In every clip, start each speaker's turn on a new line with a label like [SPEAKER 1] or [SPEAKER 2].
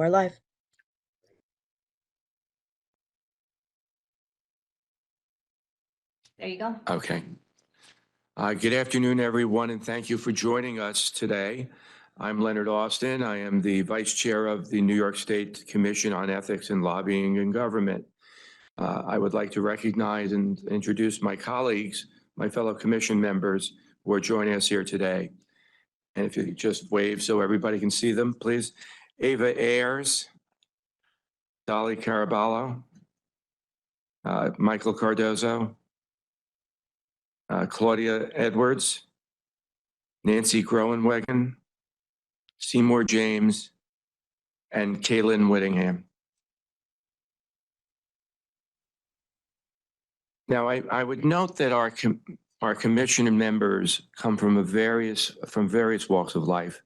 [SPEAKER 1] are live.
[SPEAKER 2] There you go.
[SPEAKER 3] Okay. Good afternoon, everyone, and thank you for joining us today. I'm Leonard Austin. I am the Vice Chair of the New York State Commission on Ethics and Lobbying in Government. I would like to recognize and introduce my colleagues, my fellow commission members who are joining us here today. And if you could just wave so everybody can see them, please. Ava Ayers, Dolly Caraballo, Michael Cardozo, Claudia Edwards, Nancy Groenwegen, Seymour James, and Kaylin Whittingham. Now, I would note that our commission members come from various walks of life.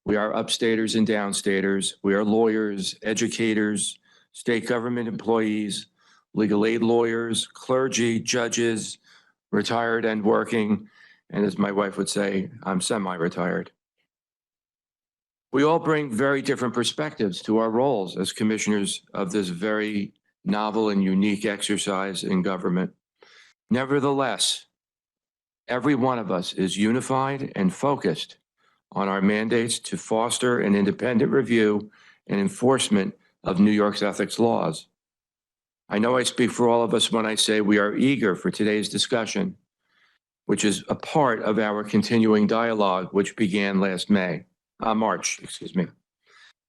[SPEAKER 3] We are upstaters and downstaters. We are lawyers, educators, state government employees, legal aid lawyers, clergy, judges, retired and working, and as my wife would say, I'm semi-retired. We all bring very different perspectives to our roles as commissioners of this very novel and unique exercise in government. Nevertheless, every one of us is unified and focused on our mandates to foster an independent review and enforcement of New York's ethics laws. I know I speak for all of us when I say we are eager for today's discussion, which is a part of our continuing dialogue, which began last March.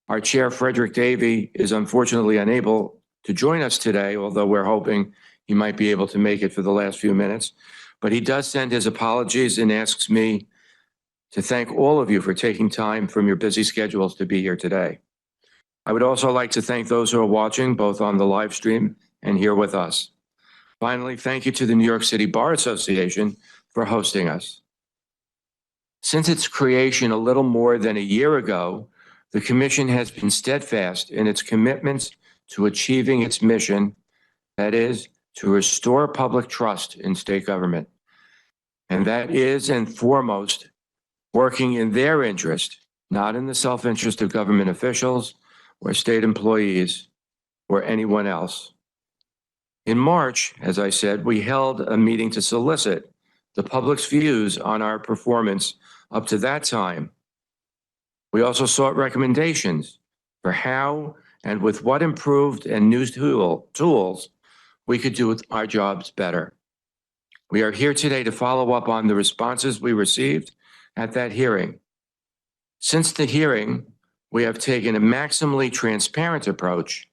[SPEAKER 3] Our chair, Frederick Davey, is unfortunately unable to join us today, although we're hoping he might be able to make it for the last few minutes. But he does send his apologies and asks me to thank all of you for taking time from your busy schedules to be here today. I would also like to thank those who are watching, both on the live stream and here with us. Finally, thank you to the New York City Bar Association for hosting us. Since its creation a little more than a year ago, the Commission has been steadfast in its commitments to achieving its mission, that is, to restore public trust in state government. And that is, and foremost, working in their interest, not in the self-interest of government officials or state employees or anyone else. In March, as I said, we held a meeting to solicit the public's views on our performance up to that time. We also sought recommendations for how and with what improved and new tools we could do our jobs better. We are here today to follow up on the responses we received at that hearing. Since the hearing, we have taken a maximally transparent approach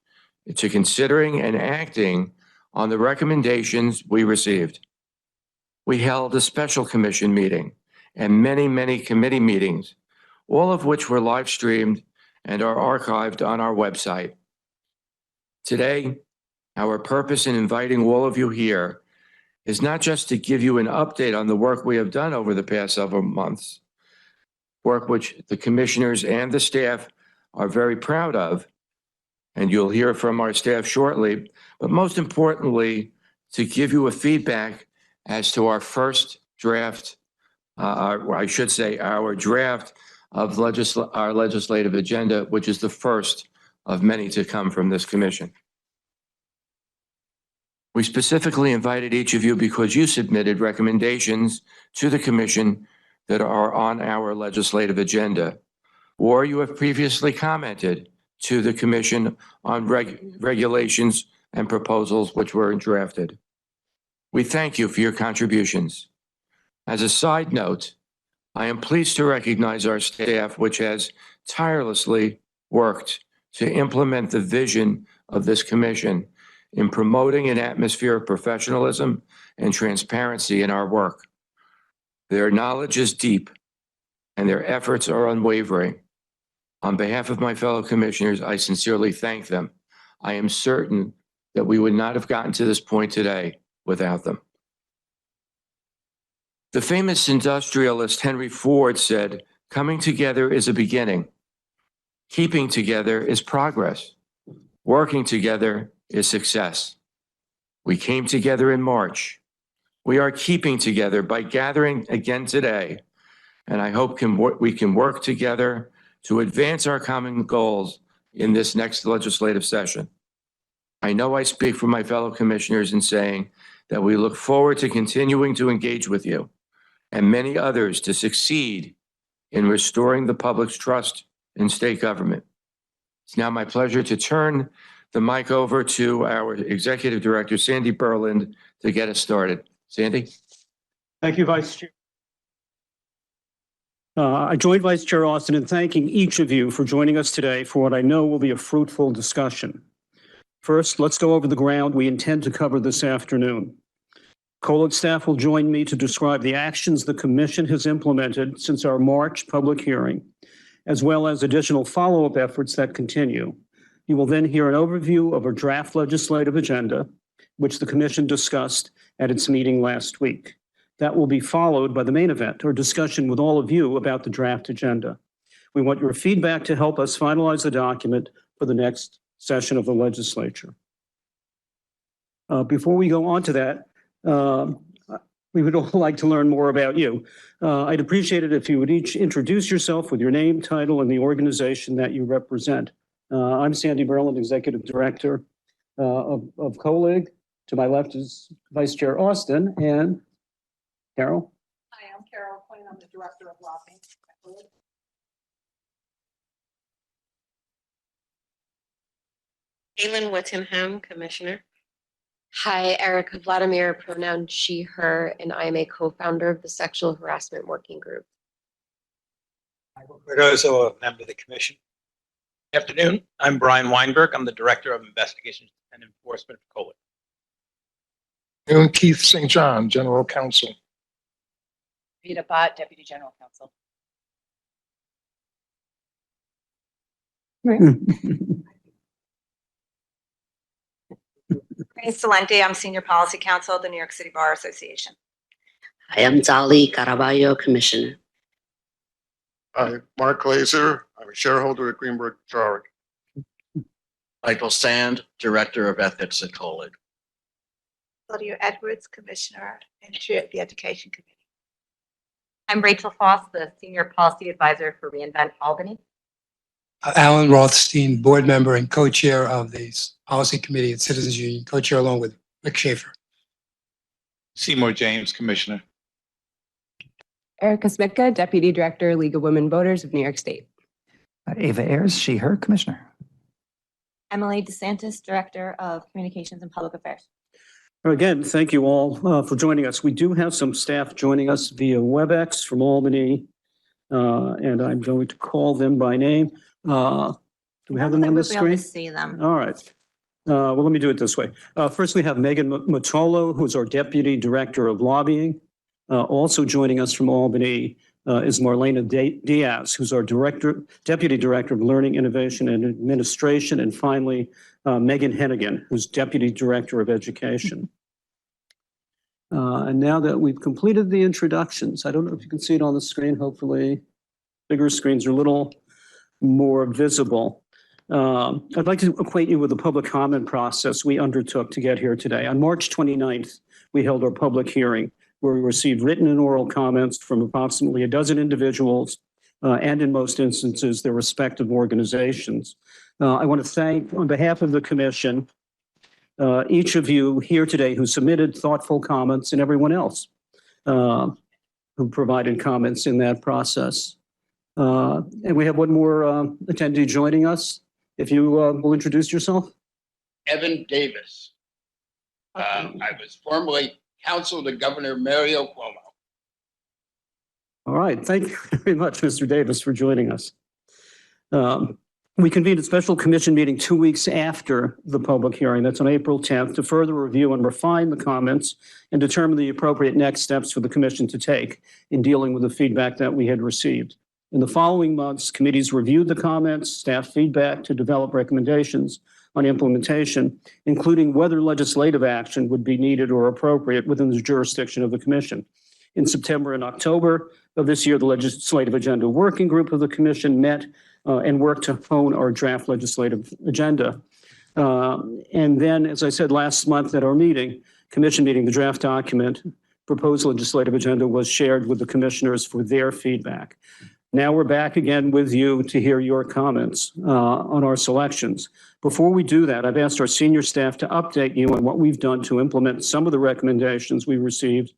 [SPEAKER 3] to considering and acting on the recommendations we received. We held a special commission meeting and many committee meetings, all of which were live streamed and are archived on our website. Today, our purpose in inviting all of you here is not just to give you an update on the work we have done over the past several months, work which the commissioners and the staff are very proud of, and you'll hear from our staff shortly, but most importantly, to give you a feedback as to our first draft, I should say our draft of our legislative agenda, which is the first of many to come from this commission. We specifically invited each of you because you submitted recommendations to the commission that are on our legislative agenda, or you have previously commented to the commission on regulations and proposals which were drafted. We thank you for your contributions. As a side note, I am pleased to recognize our staff, which has tirelessly worked to implement the vision of this commission in promoting an atmosphere of professionalism and transparency in our work. Their knowledge is deep and their efforts are unwavering. On behalf of my fellow commissioners, I sincerely thank them. I am certain that we would not have gotten to this point today without them. The famous industrialist Henry Ford said, "Coming together is a beginning. Keeping together is progress. Working together is success." We came together in March. We are keeping together by gathering again today, and I hope we can work together to advance our common goals in this next legislative session. I know I speak for my fellow commissioners in saying that we look forward to continuing to engage with you and many others to succeed in restoring the public's trust in state government. It's now my pleasure to turn the mic over to our Executive Director, Sandy Berland, to get us started. Sandy?
[SPEAKER 1] Thank you, Vice Chair. I join Vice Chair Austin in thanking each of you for joining us today for what I know will be a fruitful discussion. First, let's go over the ground we intend to cover this afternoon. COELIG staff will join me to describe the actions the Commission has implemented since our March public hearing, as well as additional follow-up efforts that continue. You will then hear an overview of a draft legislative agenda, which the Commission discussed at its meeting last week. That will be followed by the main event, or discussion with all of you about the draft agenda. We want your feedback to help us finalize the document for the next session of the legislature. Before we go on to that, we would all like to learn more about you. I'd appreciate it if you would each introduce yourself with your name, title, and the organization that you represent. I'm Sandy Berland, Executive Director of COELIG. To my left is Vice Chair Austin and Carol.
[SPEAKER 4] Hi, I'm Carol Quinn. I'm the Director of Lobbying.
[SPEAKER 5] Kaylin Whittingham, Commissioner.
[SPEAKER 6] Hi, Erica Vladimir, pronoun she, her, and I am a co-founder of the Sexual Harassment Working Group.
[SPEAKER 7] Michael Cardozo, a member of the commission. Good afternoon. I'm Brian Weinberg. I'm the Director of Investigations and Enforcement for COELIG.
[SPEAKER 8] And Keith St. John, General Counsel.
[SPEAKER 2] Rita Bott, Deputy General Counsel.
[SPEAKER 4] Grace Salente, I'm Senior Policy Counsel at the New York City Bar Association.
[SPEAKER 9] I am Zali Caraballo, Commissioner.
[SPEAKER 8] Hi, Mark Glazer. I'm a shareholder at Greenberg Traurig.
[SPEAKER 10] Michael Sand, Director of Ethics at COELIG.
[SPEAKER 4] Claudia Edwards, Commissioner and Chair of the Education Committee.
[SPEAKER 2] I'm Rachel Foss, the Senior Policy Advisor for reInvent Albany.
[SPEAKER 11] Alan Rothstein, board member and co-chair of the Policy Committee at Citizens Union, co-chair along with Rick Schaefer.
[SPEAKER 7] Seymour James, Commissioner.
[SPEAKER 6] Erica Smitka, Deputy Director, League of Women Voters of New York State.
[SPEAKER 12] Ava Ayers, she, her, Commissioner.
[SPEAKER 2] Emily DeSantis, Director of Communications and Public Affairs.
[SPEAKER 1] Again, thank you all for joining us. We do have some staff joining us via WebEx from Albany, and I'm going to call them by name. Do we have them on the screen?
[SPEAKER 2] See them.
[SPEAKER 1] All right. Well, let me do it this way. First, we have Megan Motolo, who's our Deputy Director of Lobbying. Also joining us from Albany is Marlena Diaz, who's our Deputy Director of Learning, Innovation, and Administration. And finally, Megan Hennigan, who's Deputy Director of Education. And now that we've completed the introductions, I don't know if you can see it on the screen. Hopefully, bigger screens are a little more visible. I'd like to acquaint you with the public comment process we undertook to get here today. On March 29th, we held our public hearing where we received written and oral comments from approximately a dozen individuals and in most instances, their respective organizations. I want to thank, on behalf of the commission, each of you here today who submitted thoughtful comments and everyone else who provided comments in that process. And we have one more attendee joining us. If you will introduce yourself.
[SPEAKER 10] Evan Davis. I was formerly counsel to Governor Mario Cuomo.
[SPEAKER 1] All right. Thank you very much, Mr. Davis, for joining us. We convened a special commission meeting 2 weeks after the public hearing. That's on April 10th to further review and refine the comments and determine the appropriate next steps for the commission to take in dealing with the feedback that we had received. In the following months, committees reviewed the comments, staff feedback to develop recommendations on implementation, including whether legislative action would be needed or appropriate within the jurisdiction of the commission. In September and October of this year, the Legislative Agenda Working Group of the Commission met and worked to hone our draft legislative agenda. And then, as I said last month at our commission meeting, the draft document, proposed legislative agenda was shared with the commissioners for their feedback. Now we're back again with you to hear your comments on our selections. Before we do that, I've asked our senior staff to update you on what we've done to implement some of the recommendations we received,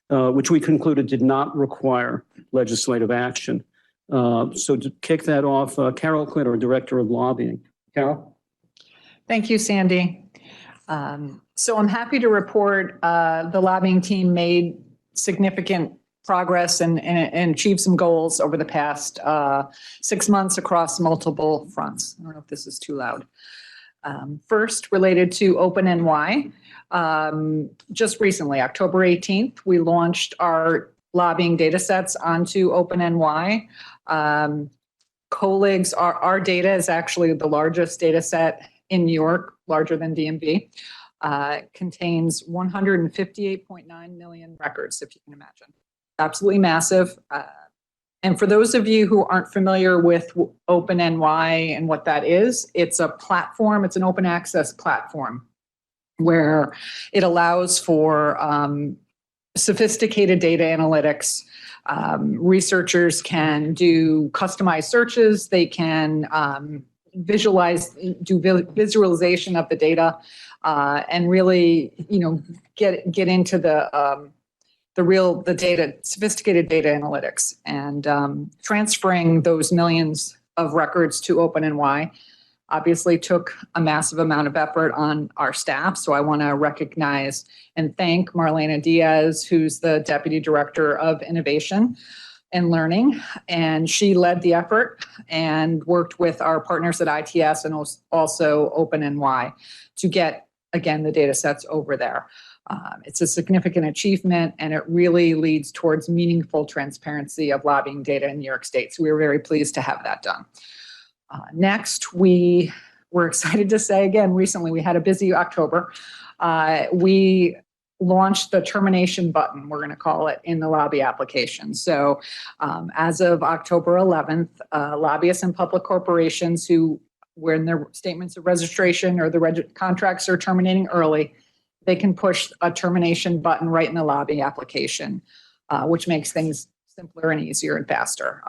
[SPEAKER 1] which we concluded did not require legislative action. So to kick that off, Carol Clitter, Director of Lobbying. Carol?
[SPEAKER 13] Thank you, Sandy. So I'm happy to report the lobbying team made significant progress and achieved some goals over the past 6 months across multiple fronts. I don't know if this is too loud. First, related to OpenNY, just recently, October 18th, we launched our lobbying data sets onto OpenNY. COELIG's, our data is actually the largest data set in New York, larger than DMV. Contains 158.9 million records, if you can imagine. Absolutely massive. And for those of you who aren't familiar with OpenNY and what that is, it's a platform, it's an open access platform where it allows for sophisticated data analytics. Researchers can do customized searches. They can do visualization of the data and really, get into the data, sophisticated data analytics, and transferring those millions of records to OpenNY obviously took a massive amount of effort on our staff. So I want to recognize and thank Marlena Diaz, who's the Deputy Director of Innovation and Learning. And she led the effort and worked with our partners at ITS and also OpenNY to get, again, the data sets over there. It's a significant achievement, and it really leads towards meaningful transparency of lobbying data in New York State. So we were very pleased to have that done. Next, we were excited to say, again, recently we had a busy October. We launched the termination button, we're going to call it, in the lobby application. So as of October 11th, lobbyists and public corporations who were in their statements of registration or the contracts are terminating early, they can push a termination button right in the lobby application, which makes things simpler and easier and faster.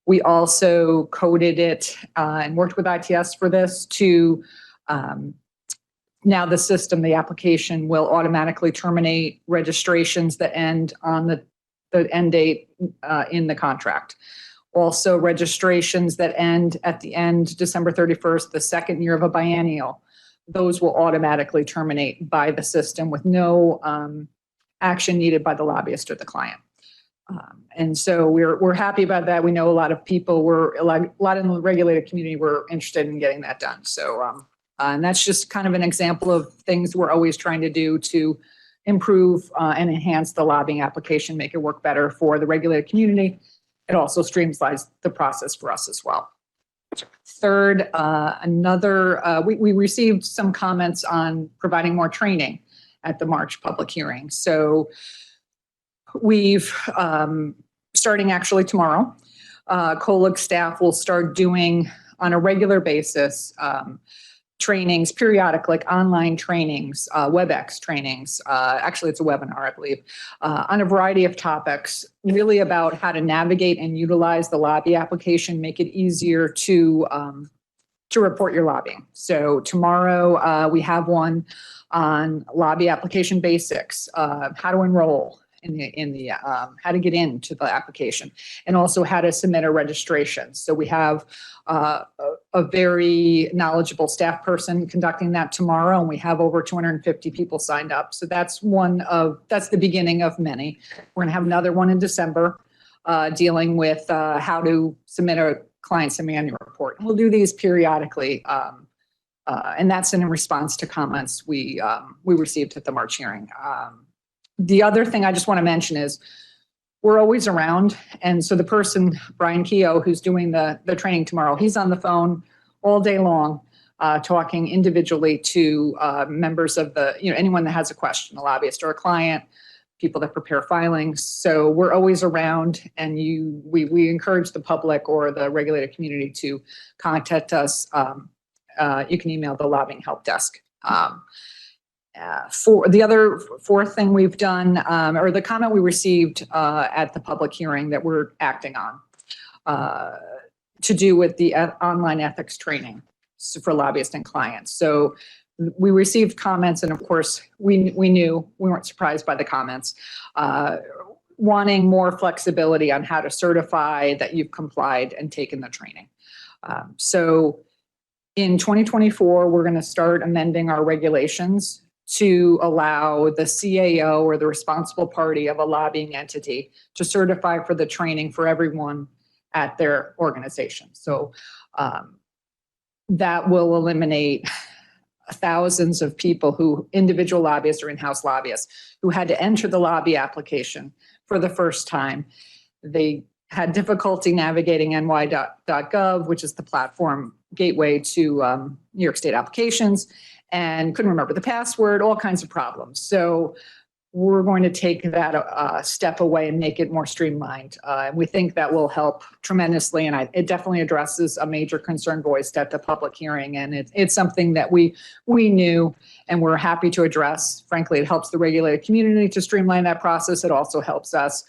[SPEAKER 13] We also coded it and worked with ITS for this to now the system, the application will automatically terminate registrations that end on the end date in the contract. Also, registrations that end at the end December 31st, the second year of a biennial, those will automatically terminate by the system with no action needed by the lobbyist or the client. And so we're happy about that. We know a lot of people a lot in the regulated community were interested in getting that done. So, and that's just kind of an example of things we're always trying to do to improve and enhance the lobbying application, make it work better for the regulated community. It also streamlines the process for us as well. Third, we received some comments on providing more training at the March public hearing. So we've, starting actually tomorrow, COELIG staff will start doing on a regular basis trainings, periodic, like online trainings, WebEx trainings. Actually, it's a webinar, I believe, on a variety of topics, really about how to navigate and utilize the lobby application, make it easier to report your lobbying. So tomorrow we have one on lobby application basics, how to enroll in how to get into the application, and also how to submit a registration. So we have a very knowledgeable staff person conducting that tomorrow, and we have over 250 people signed up. So that's the beginning of many. We're going to have another one in December dealing with how to submit a client semi-annual report. And we'll do these periodically, and that's in response to comments we received at the March hearing. The other thing I just want to mention is we're always around. And so the person, Brian Keogh, who's doing the training tomorrow, he's on the phone all day long, talking individually to members of anyone that has a question, a lobbyist or a client, people that prepare filings. So we're always around, and we encourage the public or the regulated community to contact us. You can email the lobbying help desk. For the fourth thing we've done, or the comment we received at the public hearing that we're acting on, to do with the online ethics training for lobbyists and clients. So we received comments, and of course, we knew, we weren't surprised by the comments, wanting more flexibility on how to certify that you've complied and taken the training. So in 2024, we're going to start amending our regulations to allow the CAO or the responsible party of a lobbying entity to certify for the training for everyone at their organization. So that will eliminate thousands of people who, individual lobbyists or in-house lobbyists, who had to enter the lobby application for the first time. They had difficulty navigating ny.gov, which is the platform gateway to New York State applications, and couldn't remember the password, all kinds of problems. So we're going to take that step away and make it more streamlined. We think that will help tremendously, and it definitely addresses a major concern voiced at the public hearing, and it's something that we knew and we're happy to address. Frankly, it helps the regulated community to streamline that process. It also helps us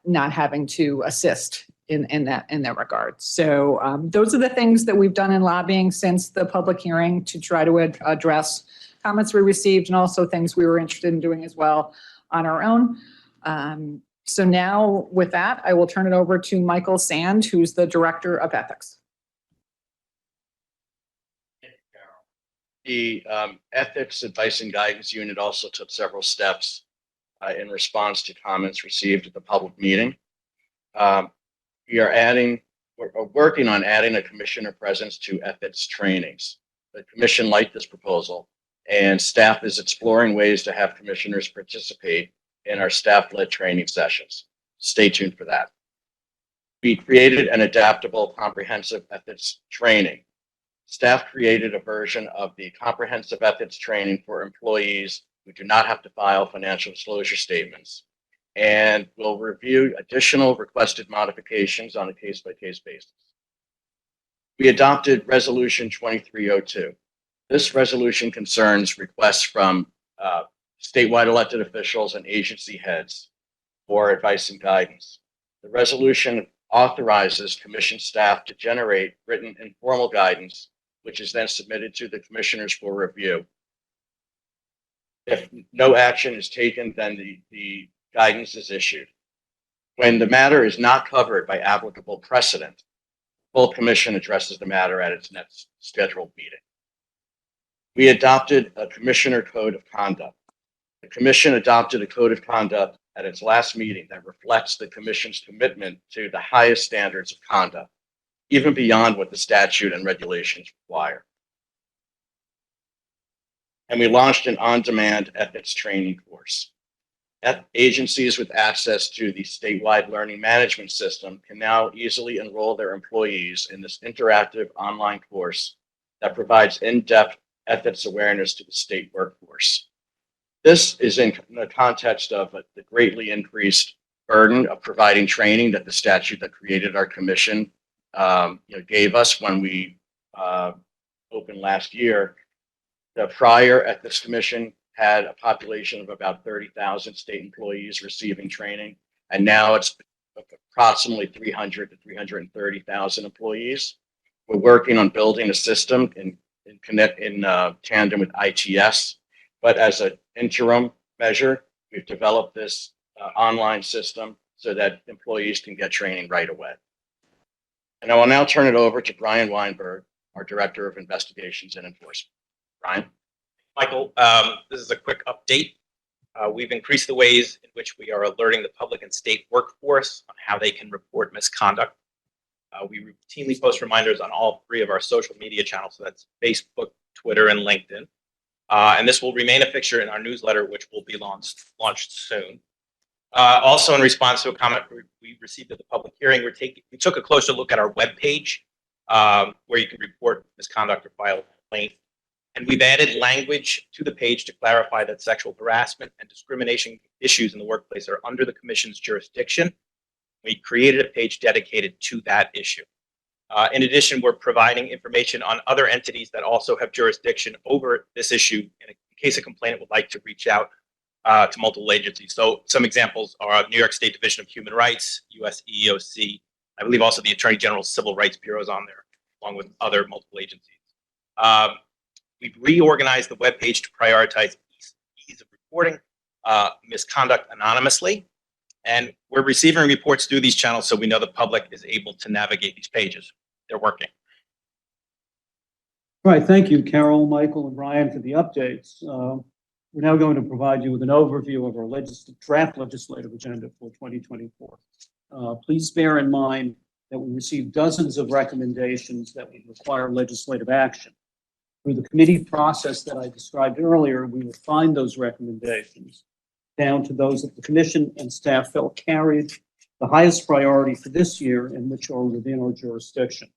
[SPEAKER 13] not having to assist in that regard. So those are the things that we've done in lobbying since the public hearing to try to address comments we received and also things we were interested in doing as well on our own. So now with that, I will turn it over to Michael Sand, who's the Director of Ethics.
[SPEAKER 14] The Ethics Advice and Guidance Unit also took several steps in response to comments received at the public meeting. We're working on adding a commissioner presence to ethics trainings. The commission liked this proposal, and staff is exploring ways to have commissioners participate in our staff-led training sessions. Stay tuned for that. We created an adaptable comprehensive ethics training. Staff created a version of the comprehensive ethics training for employees who do not have to file financial disclosure statements, and will review additional requested modifications on a case-by-case basis. We adopted Resolution 2302. This resolution concerns requests from statewide elected officials and agency heads for advice and guidance. The resolution authorizes commission staff to generate written and formal guidance, which is then submitted to the commissioners for review. If no action is taken, then the guidance is issued. When the matter is not covered by applicable precedent, full commission addresses the matter at its next scheduled meeting. We adopted a commissioner code of conduct. The commission adopted a code of conduct at its last meeting that reflects the commission's commitment to the highest standards of conduct, even beyond what the statute and regulations require. And we launched an on-demand ethics training course. Agencies with access to the statewide learning management system can now easily enroll their employees in this interactive online course that provides in-depth ethics awareness to the state workforce. This is in the context of the greatly increased burden of providing training that the statute that created our commission gave us when we opened last year. The prior Ethics Commission had a population of about 30,000 state employees receiving training, and now it's approximately 300 to 330,000 employees. We're working on building a system in tandem with ITS, but as an interim measure, we've developed this online system so that employees can get training right away. And I will now turn it over to Brian Weinberg, our Director of Investigations and Enforcement. Brian?
[SPEAKER 7] Michael, this is a quick update. We've increased the ways in which we are alerting the public and state workforce on how they can report misconduct. We routinely post reminders on all three of our social media channels, so that's Facebook, Twitter, and LinkedIn. And this will remain a fixture in our newsletter, which will be launched soon. Also, in response to a comment we received at the public hearing, we took a closer look at our webpage, where you can report misconduct or file a complaint. And we've added language to the page to clarify that sexual harassment and discrimination issues in the workplace are under the Commission's jurisdiction. We created a page dedicated to that issue. In addition, we're providing information on other entities that also have jurisdiction over this issue in case a complainant would like to reach out to multiple agencies. So some examples are New York State Division of Human Rights, US EEOC, I believe also the Attorney General's Civil Rights Bureau is on there, along with other multiple agencies. We've reorganized the webpage to prioritize ease of reporting misconduct anonymously. And we're receiving reports through these channels so we know the public is able to navigate these pages. They're working.
[SPEAKER 1] All right, thank you, Carol, Michael, and Brian for the updates. We're now going to provide you with an overview of our draft legislative agenda for 2024. Please bear in mind that we received dozens of recommendations that would require legislative action. Through the committee process that I described earlier, we will find those recommendations down to those that the commission and staff felt carried the highest priority for this year and which are within our jurisdiction.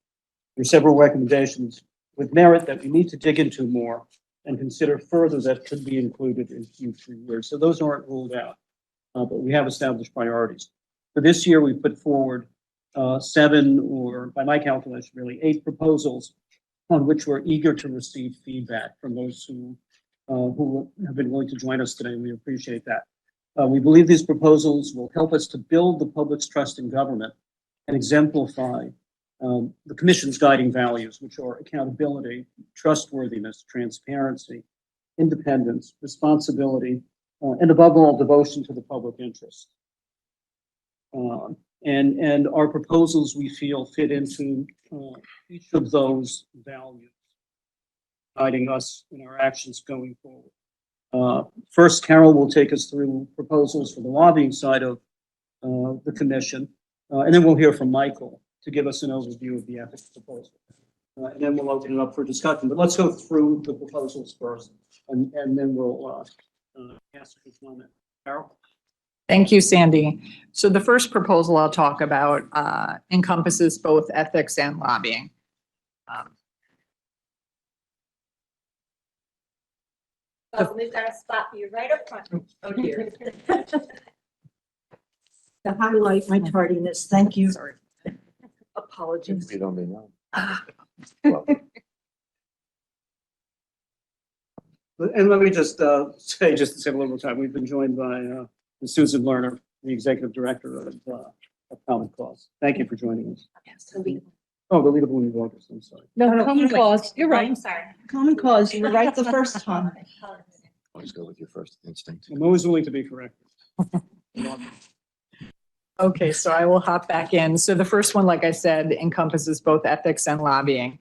[SPEAKER 1] There are several recommendations with merit that we need to dig into more and consider further that could be included in future years. So those aren't ruled out, but we have established priorities. For this year, we put forward 7, or by my calculation, really 8 proposals on which we're eager to receive feedback from those who have been willing to join us today. We appreciate that. We believe these proposals will help us to build the public's trust in government and exemplify the Commission's guiding values, which are accountability, trustworthiness, transparency, independence, responsibility, and above all, devotion to the public interest. And our proposals, we feel, fit into each of those values, guiding us in our actions going forward. First, Carol will take us through proposals for the lobbying side of the Commission, and then we'll hear from Michael to give us an overview of the ethics proposal. And then we'll open it up for discussion. But let's go through the proposals first, and then we'll ask for comment. Carol?
[SPEAKER 13] Thank you, Sandy. So the first proposal I'll talk about encompasses both ethics and lobbying.
[SPEAKER 4] We've got to stop you right up front.
[SPEAKER 13] Oh, dear.
[SPEAKER 4] To highlight my tardiness, thank you.
[SPEAKER 13] Sorry.
[SPEAKER 4] Apologies.
[SPEAKER 3] You don't mean
[SPEAKER 1] And let me just say, just to save a little time, we've been joined by Susan Lerner, the Executive Director of Common Cause. Thank you for joining us. Oh, the League of Women Voters, I'm sorry.
[SPEAKER 4] No, Common Cause, you're right.
[SPEAKER 2] I'm sorry.
[SPEAKER 4] Common Cause, you were right the first time.
[SPEAKER 3] Always go with your first instinct.
[SPEAKER 1] I'm always willing to be corrected.
[SPEAKER 13] Okay, so I will hop back in. So the first one, like I said, encompasses both ethics and lobbying.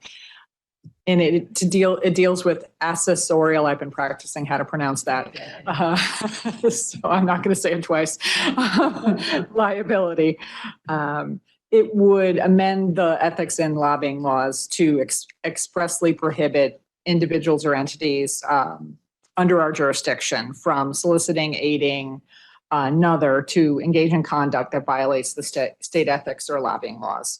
[SPEAKER 13] And it deals with accessorial. I've been practicing how to pronounce that. So I'm not going to say it twice. Liability. It would amend the ethics and lobbying laws to expressly prohibit individuals or entities under our jurisdiction from soliciting, aiding, another to engage in conduct that violates the state ethics or lobbying laws.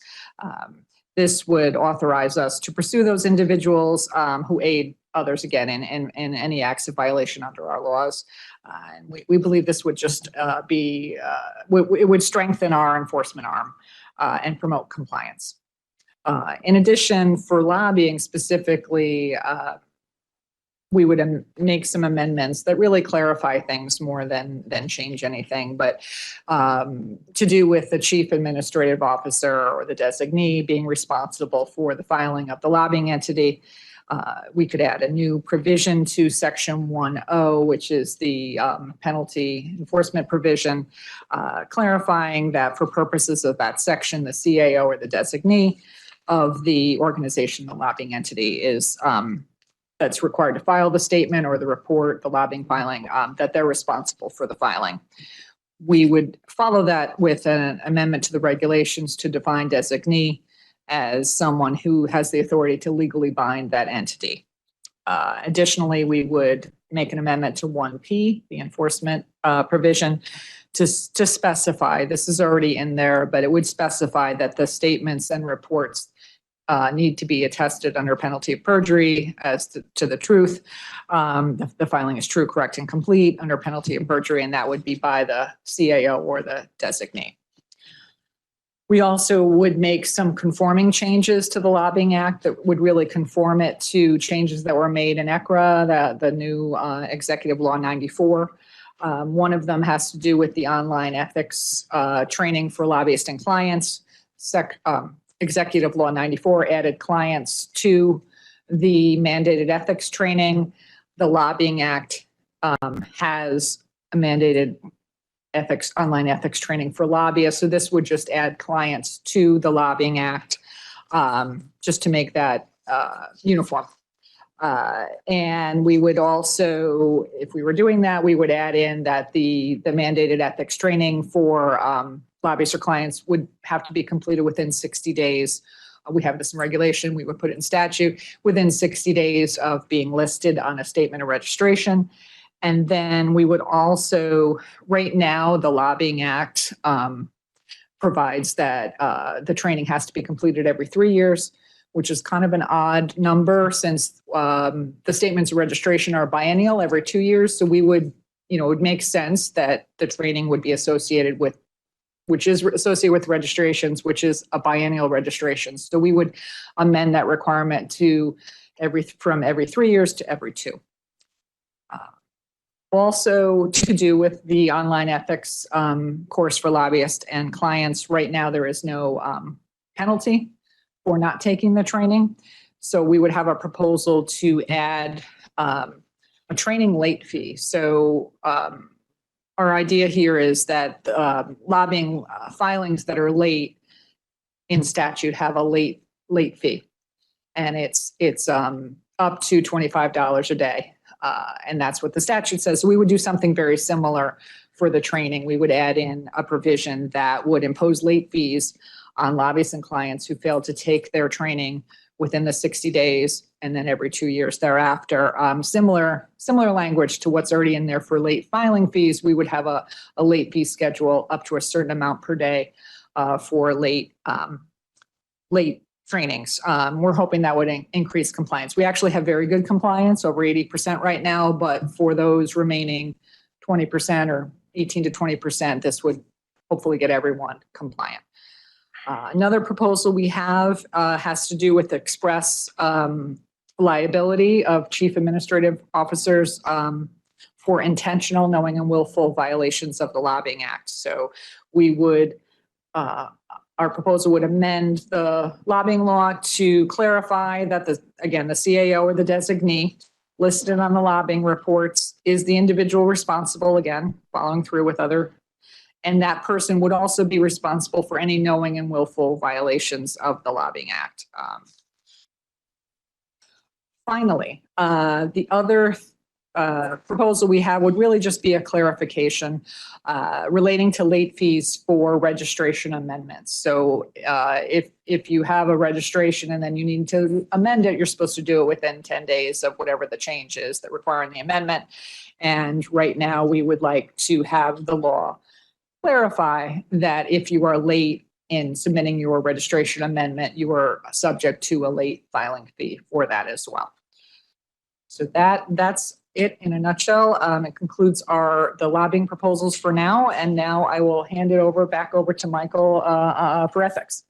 [SPEAKER 13] This would authorize us to pursue those individuals who aid others again in any acts of violation under our laws. And we believe this would just it would strengthen our enforcement arm and promote compliance. In addition, for lobbying specifically, we would make some amendments that really clarify things more than change anything, but to do with the chief administrative officer or the designee being responsible for the filing of the lobbying entity. We could add a new provision to section 1.0, which is the penalty enforcement provision, clarifying that for purposes of that section, the CAO or the designee of the organization, the lobbying entity is that's required to file the statement or the report, the lobbying filing, that they're responsible for the filing. We would follow that with an amendment to the regulations to define designee as someone who has the authority to legally bind that entity. Additionally, we would make an amendment to 1P, the enforcement provision, to specify, this is already in there, but it would specify that the statements and reports need to be attested under penalty of perjury as to the truth. The filing is true, correct, and complete under penalty of perjury, and that would be by the CAO or the designee. We also would make some conforming changes to the Lobbying Act that would really conform it to changes that were made in ECRA, the new Executive Law 94. One of them has to do with the online ethics training for lobbyists and clients. Executive Law 94 added clients to the mandated ethics training. The Lobbying Act has a mandated online ethics training for lobbyists. So this would just add clients to the Lobbying Act, just to make that uniform. And we would also, if we were doing that, we would add in that the mandated ethics training for lobbyists or clients would have to be completed within 60 days. We have this in regulation. We would put it in statute within 60 days of being listed on a statement of registration. And then we would also, right now, the Lobbying Act provides that the training has to be completed every 3 years, which is kind of an odd number since the statements of registration are biennial every 2 years. So we would, it would make sense that the training would be associated with, which is associated with registrations, which is a biennial registration. So we would amend that requirement to from every 3 years to every 2. Also to do with the online ethics course for lobbyists and clients, right now there is no penalty for not taking the training. So we would have a proposal to add a training late fee. So our idea here is that lobbying filings that are late in statute have a late fee, and it's up to $25 a day. And that's what the statute says. So we would do something very similar for the training. We would add in a provision that would impose late fees on lobbyists and clients who failed to take their training within the 60 days and then every 2 years thereafter. Similar language to what's already in there for late filing fees. We would have a late fee schedule up to a certain amount per day for late trainings. We're hoping that would increase compliance. We actually have very good compliance, over 80% right now, but for those remaining 20% or 18 to 20%, this would hopefully get everyone compliant. Another proposal we have has to do with express liability of chief administrative officers for intentional, knowing, and willful violations of the Lobbying Act. So we would our proposal would amend the lobbying law to clarify that the CAO or the designee listed on the lobbying reports is the individual responsible, again, following through with and that person would also be responsible for any knowing and willful violations of the Lobbying Act. Finally, the other proposal we have would really just be a clarification relating to late fees for registration amendments. So if you have a registration and then you need to amend it, you're supposed to do it within 10 days of whatever the change is that require the amendment. And right now we would like to have the law clarify that if you are late in submitting your registration amendment, you are subject to a late filing fee for that as well. So that's it in a nutshell. It concludes the lobbying proposals for now. And now I will hand it back over to Michael for ethics.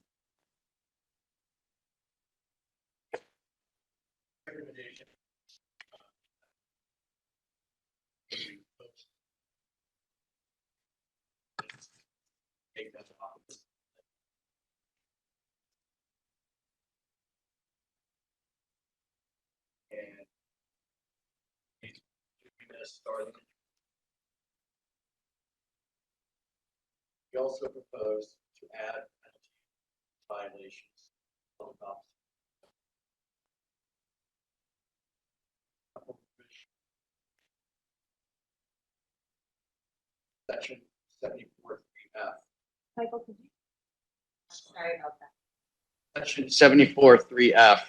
[SPEAKER 14] We also propose to add violations of Section 74(3)(f).
[SPEAKER 2] Michael, could you? Sorry about that.
[SPEAKER 14] Section 74(3)(f)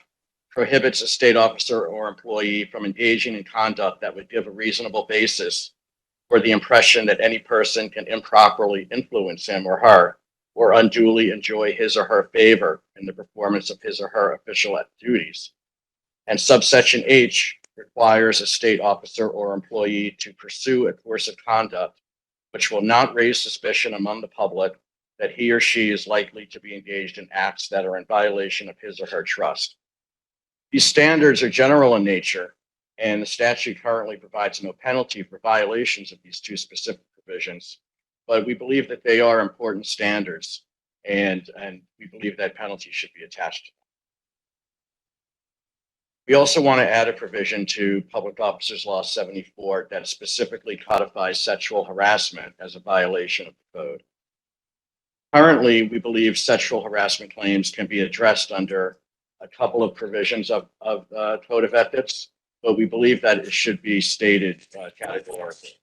[SPEAKER 14] prohibits a state officer or employee from engaging in conduct that would give a reasonable basis for the impression that any person can improperly influence him or her, or unduly enjoy his or her favor in the performance of his or her official duties. And subsection H requires a state officer or employee to pursue a course of conduct which will not raise suspicion among the public that he or she is likely to be engaged in acts that are in violation of his or her trust. These standards are general in nature, and the statute currently provides no penalty for violations of these two specific provisions, but we believe that they are important standards. and we believe that penalty should be attached. We also want to add a provision to Public Officers Law 74 that specifically codifies sexual harassment as a violation of the code. Currently, we believe sexual harassment claims can be addressed under a couple of provisions of Code of Ethics, but we believe that it should be stated categorically.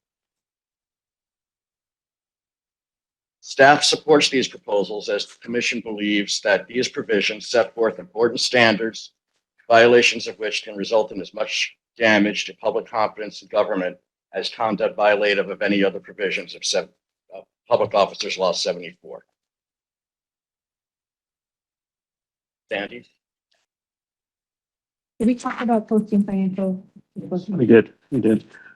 [SPEAKER 14] Staff supports these proposals as the Commission believes that these provisions set forth important standards, violations of which can result in as much damage to public confidence in government as conduct violative of any other provisions of Public Officers Law 74. Sandy?
[SPEAKER 4] Did we talk about posting financial?
[SPEAKER 1] We did.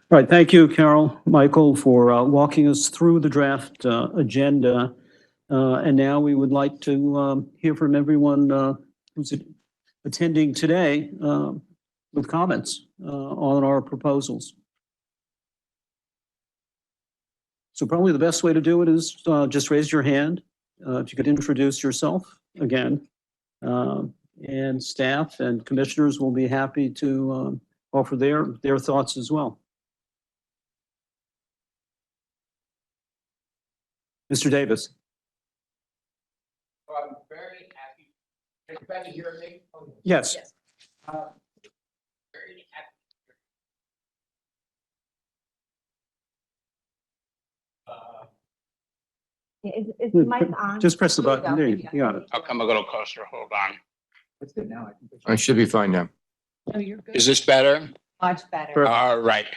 [SPEAKER 1] All right, thank you, Carol, Michael, for walking us through the draft agenda. And now we would like to hear from everyone who's attending today with comments on our proposals. So probably the best way to do it is just raise your hand. If you could introduce yourself again. And staff and commissioners will be happy to offer their thoughts as well. Mr. Davis.
[SPEAKER 10] I'm very happy. Everybody hear me?
[SPEAKER 1] Yes.
[SPEAKER 10] Very happy.
[SPEAKER 4] Is the mic on?
[SPEAKER 1] Just press the button. There you got it.
[SPEAKER 10] I'll come a little closer. Hold on.
[SPEAKER 11] That's good now.
[SPEAKER 3] I should be fine now.
[SPEAKER 13] No, you're good.
[SPEAKER 10] Is this better?
[SPEAKER 2] Much better.
[SPEAKER 1] Perfect.
[SPEAKER 10] All right.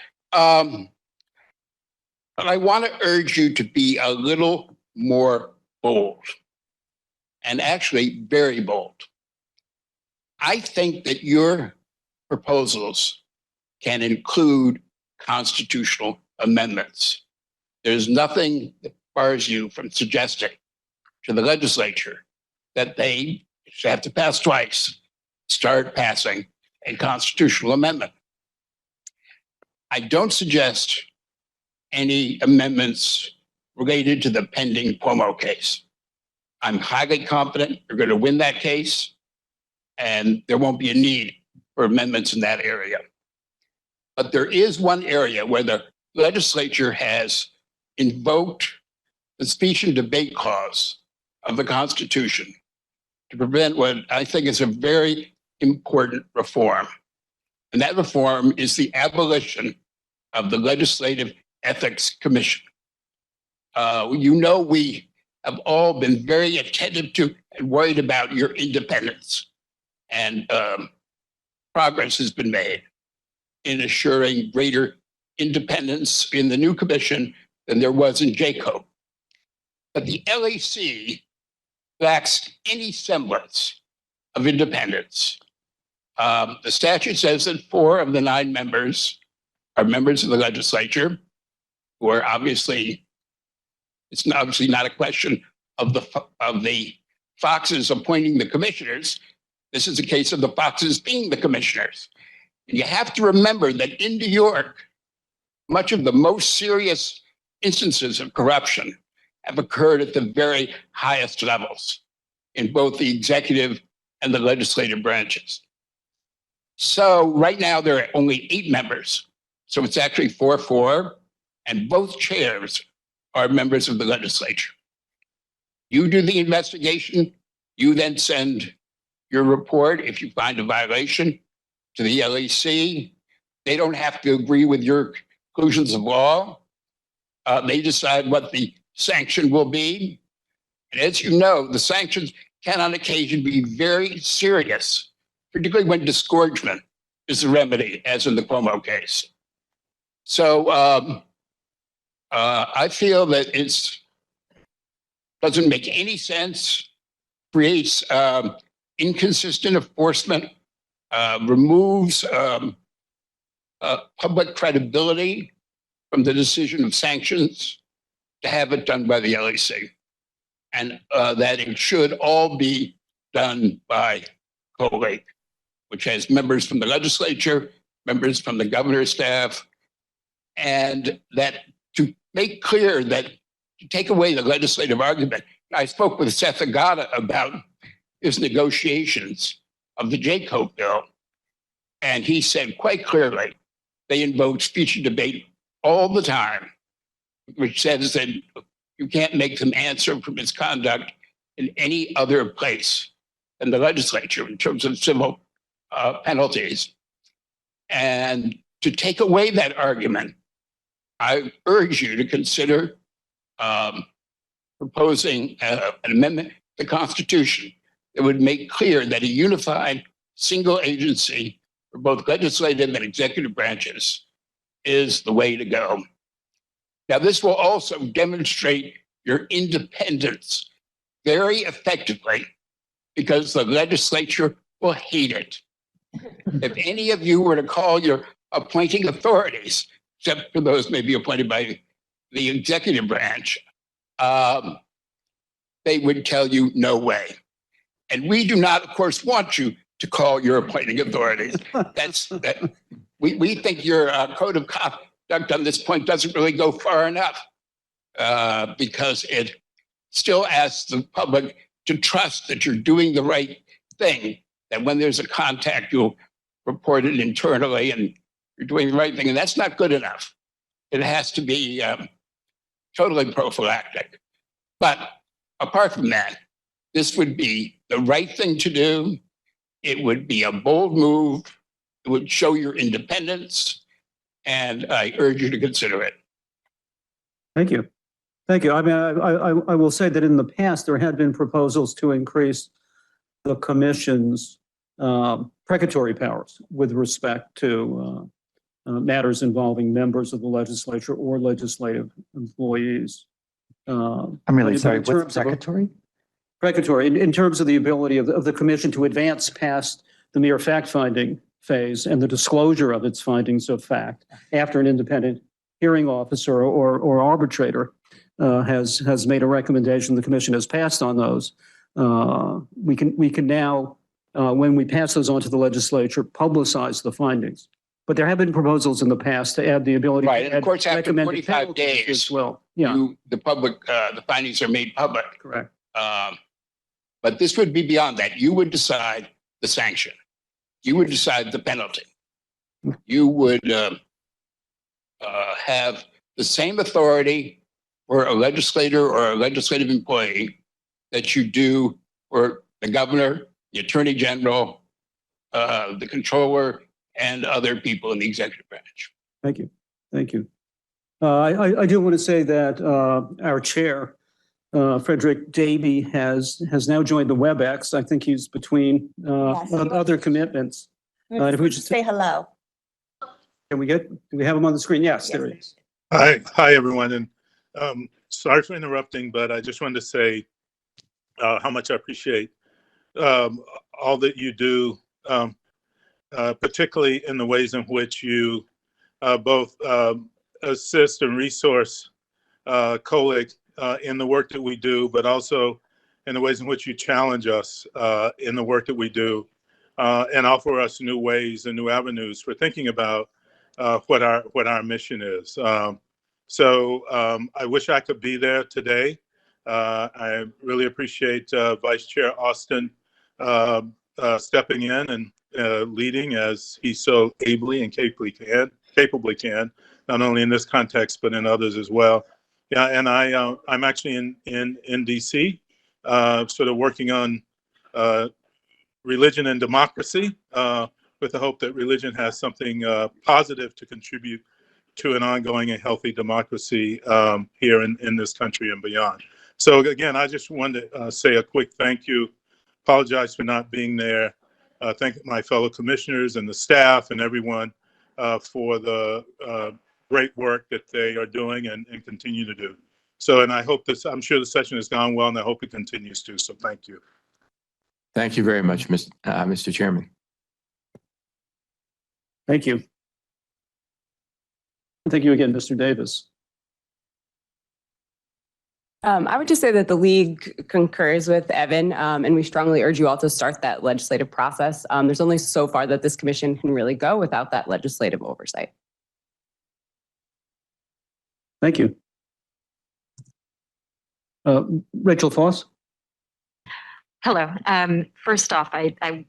[SPEAKER 10] But I want to urge you to be a little more bold, and actually very bold. I think that your proposals can include constitutional amendments. There's nothing that bars you from suggesting to the legislature that they should have to pass twice, start passing a constitutional amendment. I don't suggest any amendments related to the pending Cuomo case. I'm highly confident you're going to win that case, and there won't be a need for amendments in that area. But there is one area where the legislature has invoked the speech and debate clause of the Constitution to prevent what I think is a very important reform. And that reform is the abolition of the Legislative Ethics Commission. We have all been very attentive to and worried about your independence. And progress has been made in assuring greater independence in the new commission than there was in JCO. But the LEC lacks any semblance of independence. The statute says that 4 of the 9 members are members of the legislature, who are obviously, it's obviously not a question of the Foxes appointing the commissioners. This is a case of the Foxes being the commissioners. And you have to remember that in New York, much of the most serious instances of corruption have occurred at the very highest levels in both the executive and the legislative branches. So right now there are only 8 members. So it's actually 4-4, and both chairs are members of the legislature. You do the investigation, you then send your report if you find a violation to the LEC. They don't have to agree with your conclusions of law. They decide what the sanction will be. And as you know, the sanctions can on occasion be very serious, particularly when disgorgement is the remedy, as in the Cuomo case. So I feel that it doesn't make any sense, creates inconsistent enforcement, removes public credibility from the decision of sanctions to have it done by the LEC. And that it should all be done by COELIG, which has members from the legislature, members from the governor's staff, and that to make clear that to take away the legislative argument, I spoke with Seth Agata about his negotiations of the JCO bill, and he said quite clearly they invoke speech and debate all the time, which says that you can't make them answer for misconduct in any other place than the legislature in terms of civil penalties. And to take away that argument, I urge you to consider proposing an amendment to the Constitution that would make clear that a unified single agency for both legislative and executive branches is the way to go. Now, this will also demonstrate your independence very effectively because the legislature will hate it. If any of you were to call your appointing authorities, except for those maybe appointed by the executive branch, they would tell you no way. And we do not, of course, want you to call your appointing authorities. We think your code of conduct on this point doesn't really go far enough because it still asks the public to trust that you're doing the right thing, that when there's a contact, you'll report it internally and you're doing the right thing. And that's not good enough. It has to be totally prophylactic. But apart from that, this would be the right thing to do. It would be a bold move. It would show your independence. And I urge you to consider it.
[SPEAKER 1] Thank you. Thank you. I mean, I will say that in the past, there had been proposals to increase the commission's precatory powers with respect to matters involving members of the legislature or legislative employees.
[SPEAKER 12] I'm really sorry, what's precatory?
[SPEAKER 1] Precatory, in terms of the ability of the commission to advance past the mere fact-finding phase and the disclosure of its findings of fact after an independent hearing officer or arbitrator has made a recommendation, the commission has passed on those. We can now, when we pass those on to the legislature, publicize the findings. But there have been proposals in the past to add the ability
[SPEAKER 10] right,
[SPEAKER 1] to
[SPEAKER 10] and of course, after
[SPEAKER 1] recommended
[SPEAKER 10] 45
[SPEAKER 1] penalties
[SPEAKER 10] days,
[SPEAKER 1] as well. Yeah,
[SPEAKER 10] the public, the findings are made public.
[SPEAKER 1] correct.
[SPEAKER 10] But this would be beyond that. You would decide the sanction. You would decide the penalty. You would have the same authority for a legislator or a legislative employee that you do for the governor, the attorney general, the controller, and other people in the executive branch.
[SPEAKER 1] Thank you. Thank you. I do want to say that our chair, Frederick Davey, has now joined the WebEx. I think he's between other commitments. If we just
[SPEAKER 4] Say hello.
[SPEAKER 1] do we have him on the screen? Yes, there he is.
[SPEAKER 15] Hi, everyone. And sorry for interrupting, but I just wanted to say how much I appreciate all that you do, particularly in the ways in which you both assist and resource COELIG in the work that we do, but also in the ways in which you challenge us in the work that we do and offer us new ways and new avenues for thinking about what our mission is. So I wish I could be there today. I really appreciate Vice Chair Austin stepping in and leading as he so ably and capably can, not only in this context but in others as well. Yeah, and I'm actually in DC, sort of working on religion and democracy, with the hope that religion has something positive to contribute to an ongoing and healthy democracy here in this country and beyond. So again, I just wanted to say a quick thank you. Apologize for not being there. Thank my fellow commissioners and the staff and everyone for the great work that they are doing and continue to do. So, and I hope I'm sure the session has gone well, and I hope it continues to. So thank you.
[SPEAKER 3] Thank you very much, Mr. Chairman.
[SPEAKER 1] Thank you. Thank you again, Mr. Davis.
[SPEAKER 16] I would just say that the League concurs with Evan, and we strongly urge you all to start that legislative process. There's only so far that this commission can really go without that legislative oversight.
[SPEAKER 1] Thank you. Rachel Foss?
[SPEAKER 2] Hello. First off, I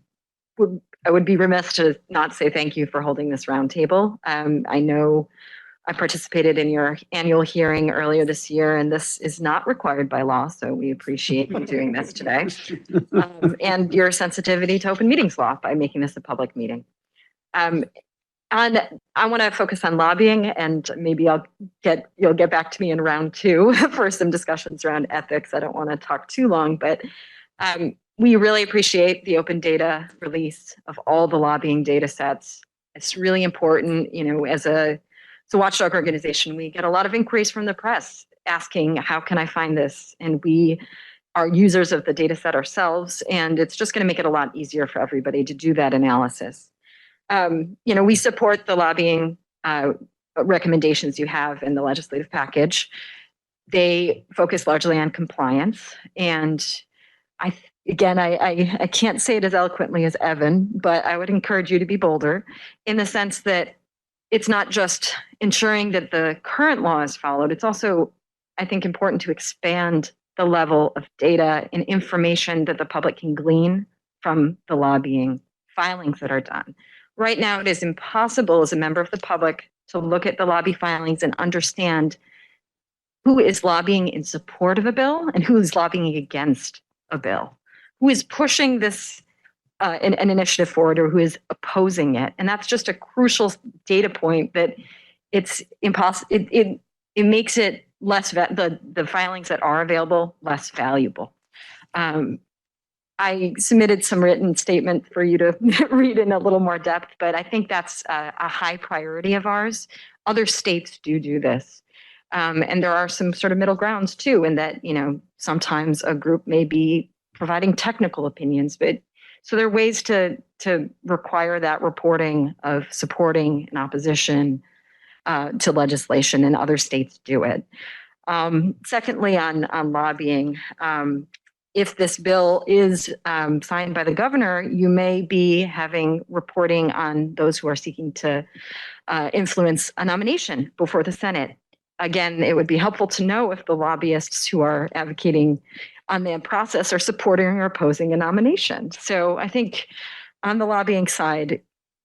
[SPEAKER 2] would be remiss to not say thank you for holding this roundtable. I know I participated in your annual hearing earlier this year, and this is not required by law, so we appreciate you doing this today. And your sensitivity to open meetings law by making this a public meeting. I want to focus on lobbying, and maybe you'll get back to me in round 2 for some discussions around ethics. I don't want to talk too long, but we really appreciate the open data release of all the lobbying data sets. It's really important, as a watchdog organization, we get a lot of inquiries from the press asking, how can I find this? And we are users of the data set ourselves, and it's just going to make it a lot easier for everybody to do that analysis. We support the lobbying recommendations you have in the legislative package. They focus largely on compliance. And I can't say it as eloquently as Evan, but I would encourage you to be bolder in the sense that it's not just ensuring that the current law is followed. It's also, I think, important to expand the level of data and information that the public can glean from the lobbying filings that are done. Right now, it is impossible as a member of the public to look at the lobby filings and understand who is lobbying in support of a bill and who is lobbying against a bill, who is pushing this an initiative forward or who is opposing it. And that's just a crucial data point that it's impossible. It makes it less, the filings that are available less valuable. I submitted some written statement for you to read in a little more depth, but I think that's a high priority of ours. Other states do this. And there are some sort of middle grounds too, in that, sometimes a group may be providing technical opinions, but so there are ways to require that reporting of supporting an opposition to legislation, and other states do it. Secondly, on lobbying, if this bill is signed by the governor, you may be having reporting on those who are seeking to influence a nomination before the Senate. Again, it would be helpful to know if the lobbyists who are advocating on that process are supporting or opposing a nomination. So I think on the lobbying side,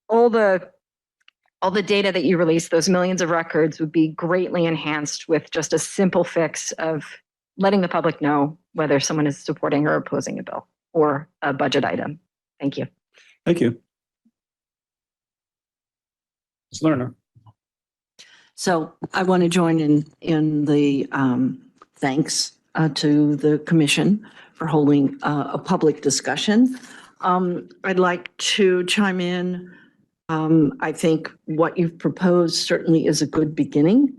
[SPEAKER 2] all the data that you release, those millions of records, would be greatly enhanced with just a simple fix of letting the public know whether someone is supporting or opposing a bill or a budget item. Thank you.
[SPEAKER 1] Thank you. Ms. Lerner.
[SPEAKER 17] So I want to join in the thanks to the commission for holding a public discussion. I'd like to chime in. I think what you've proposed certainly is a good beginning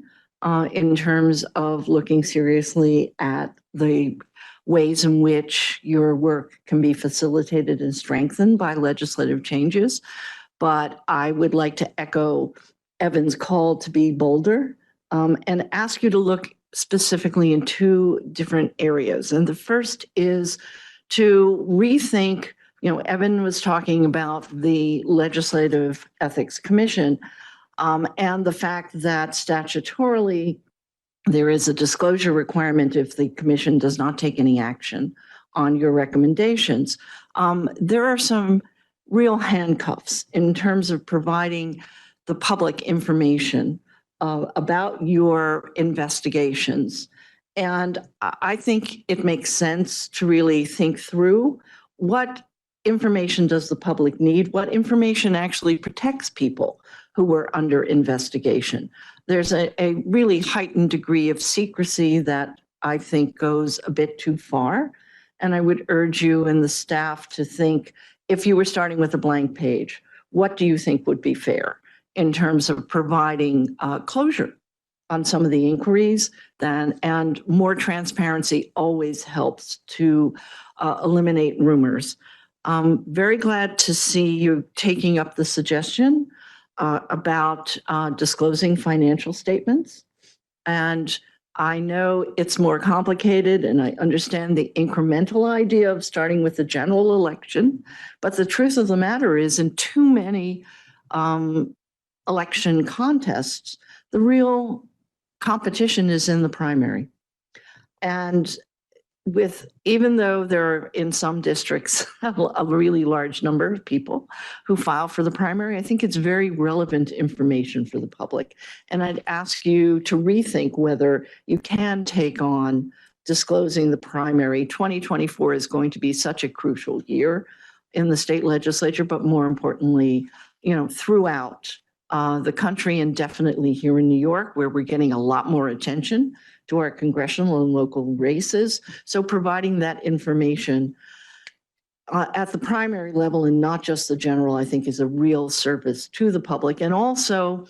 [SPEAKER 17] in terms of looking seriously at the ways in which your work can be facilitated and strengthened by legislative changes. But I would like to echo Evan's call to be bolder and ask you to look specifically in 2 different areas. And the first is to rethink, Evan was talking about the Legislative Ethics Commission and the fact that statutorily there is a disclosure requirement if the commission does not take any action on your recommendations. There are some real handcuffs in terms of providing the public information about your investigations. And I think it makes sense to really think through what information does the public need, what information actually protects people who are under investigation. There's a really heightened degree of secrecy that I think goes a bit too far. And I would urge you and the staff to think, if you were starting with a blank page, what do you think would be fair in terms of providing closure on some of the inquiries? And more transparency always helps to eliminate rumors. Very glad to see you taking up the suggestion about disclosing financial statements. And I know it's more complicated, and I understand the incremental idea of starting with the general election. But the truth of the matter is, in too many election contests, the real competition is in the primary. And even though there are in some districts a really large number of people who file for the primary, I think it's very relevant information for the public. And I'd ask you to rethink whether you can take on disclosing the primary. 2024 is going to be such a crucial year in the state legislature, but more importantly, throughout the country and definitely here in New York, where we're getting a lot more attention to our congressional and local races. So providing that information at the primary level and not just the general, I think is a real service to the public. And also,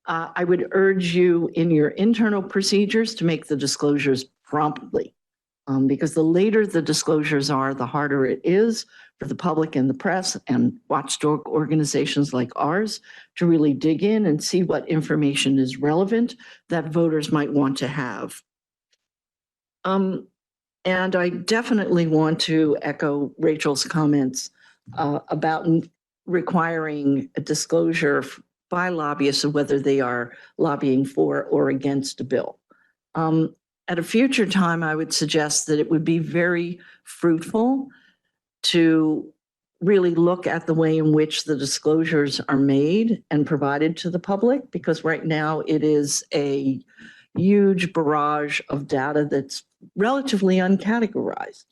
[SPEAKER 17] I would urge you in your internal procedures to make the disclosures promptly, because the later the disclosures are, the harder it is for the public and the press and watchdog organizations like ours to really dig in and see what information is relevant that voters might want to have. And I definitely want to echo Rachel's comments about requiring a disclosure by lobbyists of whether they are lobbying for or against a bill. At a future time, I would suggest that it would be very fruitful to really look at the way in which the disclosures are made and provided to the public, because right now it is a huge barrage of data that's relatively uncategorized,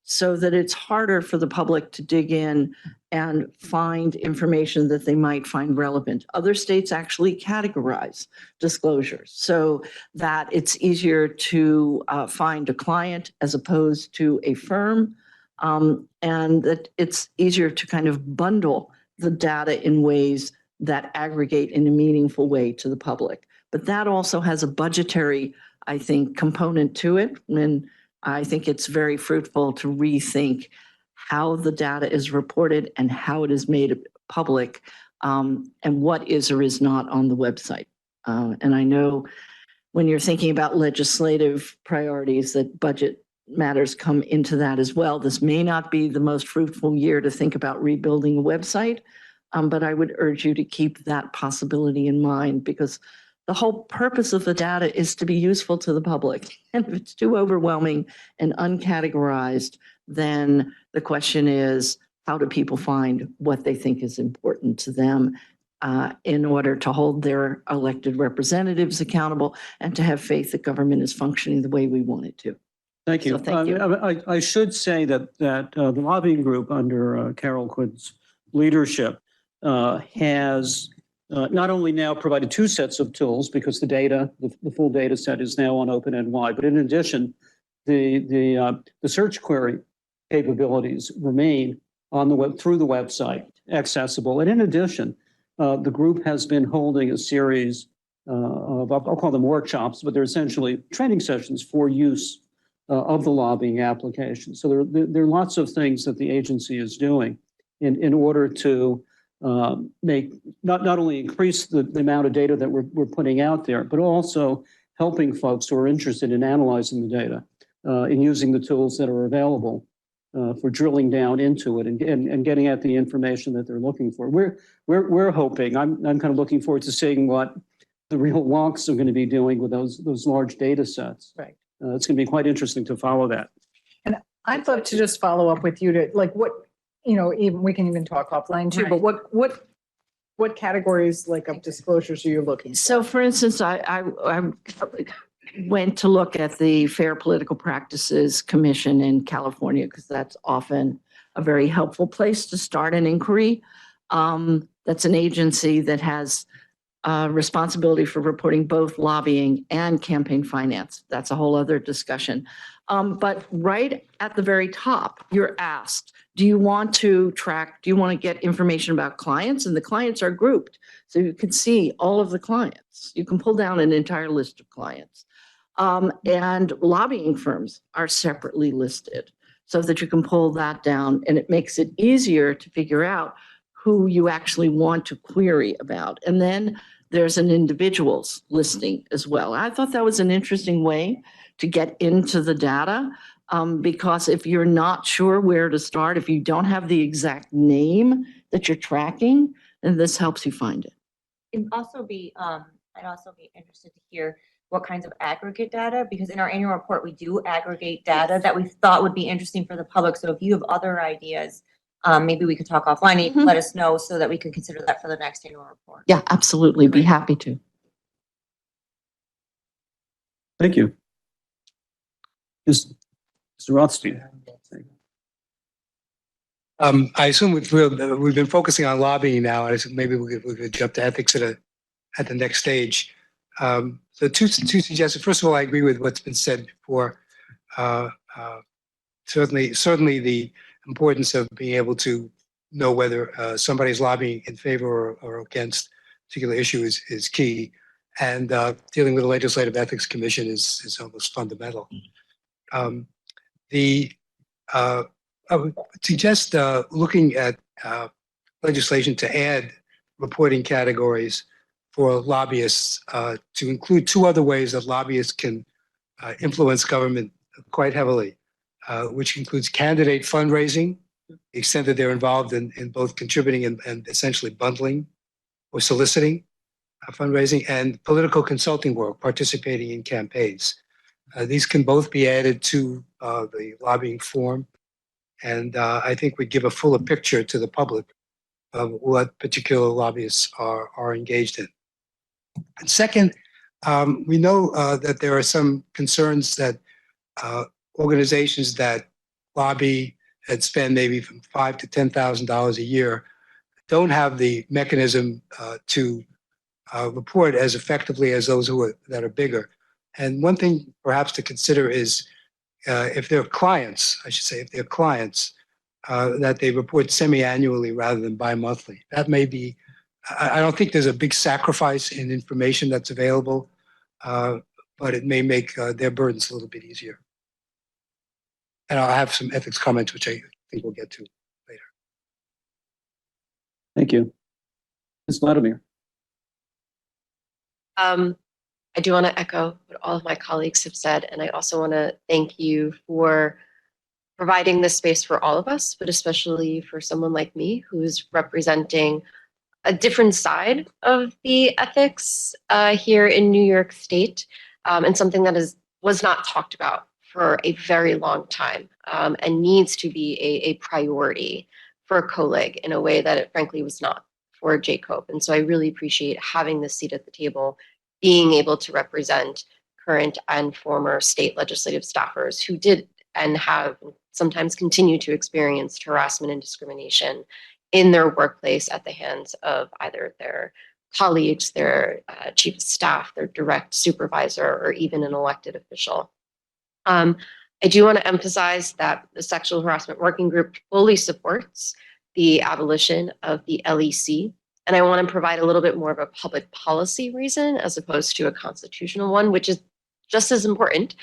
[SPEAKER 17] so that it's harder for the public to dig in and find information that they might find relevant. Other states actually categorize disclosures so that it's easier to find a client as opposed to a firm, and that it's easier to kind of bundle the data in ways that aggregate in a meaningful way to the public. But that also has a budgetary, I think, component to it. And I think it's very fruitful to rethink how the data is reported and how it is made public, and what is or is not on the website. And I know when you're thinking about legislative priorities that budget matters come into that as well. This may not be the most fruitful year to think about rebuilding a website, but I would urge you to keep that possibility in mind, because the whole purpose of the data is to be useful to the public. And if it's too overwhelming and uncategorized, then the question is, how do people find what they think is important to them in order to hold their elected representatives accountable and to have faith that government is functioning the way we want it to?
[SPEAKER 1] Thank you.
[SPEAKER 17] So thank you.
[SPEAKER 1] I should say that the lobbying group under Carol Quinn's leadership has not only now provided 2 sets of tools, because the data, the full data set is now on OpenNY, but in addition, the search query capabilities remain on the web through the website, accessible. And in addition, the group has been holding a series of, I'll call them workshops, but they're essentially training sessions for use of the lobbying application. So there are lots of things that the agency is doing in order to make not only increase the amount of data that we're putting out there, but also helping folks who are interested in analyzing the data and using the tools that are available for drilling down into it and getting at the information that they're looking for. We're hoping, I'm kind of looking forward to seeing what the real wonks are going to be doing with those large data sets.
[SPEAKER 13] Right.
[SPEAKER 1] It's going to be quite interesting to follow that.
[SPEAKER 13] And I'd love to just follow up with you to like what, even we can even talk offline too, but what categories like of disclosures are you looking for?
[SPEAKER 17] So for instance, I went to look at the Fair Political Practices Commission in California, because that's often a very helpful place to start an inquiry. That's an agency that has responsibility for reporting both lobbying and campaign finance. That's a whole other discussion. But right at the very top, you're asked, do you want to get information about clients? And the clients are grouped. So you can see all of the clients. You can pull down an entire list of clients. And lobbying firms are separately listed so that you can pull that down, and it makes it easier to figure out who you actually want to query about. And then there's an individuals listing as well. I thought that was an interesting way to get into the data, because if you're not sure where to start, if you don't have the exact name that you're tracking, then this helps you find it.
[SPEAKER 18] It'd also be, I'd also be interested to hear what kinds of aggregate data, because in our annual report, we do aggregate data that we thought would be interesting for the public. So if you have other ideas, maybe we could talk offline and you can let us know so that we could consider that for the next annual report.
[SPEAKER 17] Yeah, absolutely. Be happy to.
[SPEAKER 1] Thank you. Mr. Rothstein.
[SPEAKER 11] I assume we've been focusing on lobbying now. I assume maybe we could jump to ethics at the next stage. So two suggestions. First of all, I agree with what's been said before. Certainly the importance of being able to know whether somebody's lobbying in favor or against a particular issue is key. And dealing with the Legislative Ethics Commission is almost fundamental. I would suggest looking at legislation to add reporting categories for lobbyists to include two other ways that lobbyists can influence government quite heavily, which includes candidate fundraising, the extent that they're involved in both contributing and essentially bundling or soliciting fundraising, and political consulting work, participating in campaigns. These can both be added to the lobbying form, and I think we give a fuller picture to the public of what particular lobbyists are engaged in. And second, we know that there are some concerns that organizations that lobby and spend maybe from $5,000 to $10,000 a year don't have the mechanism to report as effectively as those that are bigger. And one thing perhaps to consider is if they're clients, I should say, if they're clients, that they report semi-annually rather than bi-monthly. That may be, I don't think there's a big sacrifice in information that's available, but it may make their burdens a little bit easier. And I'll have some ethics comments, which I think we'll get to later.
[SPEAKER 1] Thank you. Ms. Vladimir.
[SPEAKER 6] I do want to echo what all of my colleagues have said, and I also want to thank you for providing this space for all of us, but especially for someone like me who's representing a different side of the ethics here in New York State, and something that was not talked about for a very long time, and needs to be a priority for COELIG in a way that it frankly was not for JCOPE. And so I really appreciate having this seat at the table, being able to represent current and former state legislative staffers who did and have sometimes continue to experience harassment and discrimination in their workplace at the hands of either their colleagues, their chief of staff, their direct supervisor, or even an elected official. I do want to emphasize that the Sexual Harassment Working Group fully supports the abolition of the LEC. And I want to provide a little bit more of a public policy reason as opposed to a constitutional one, which is just as important.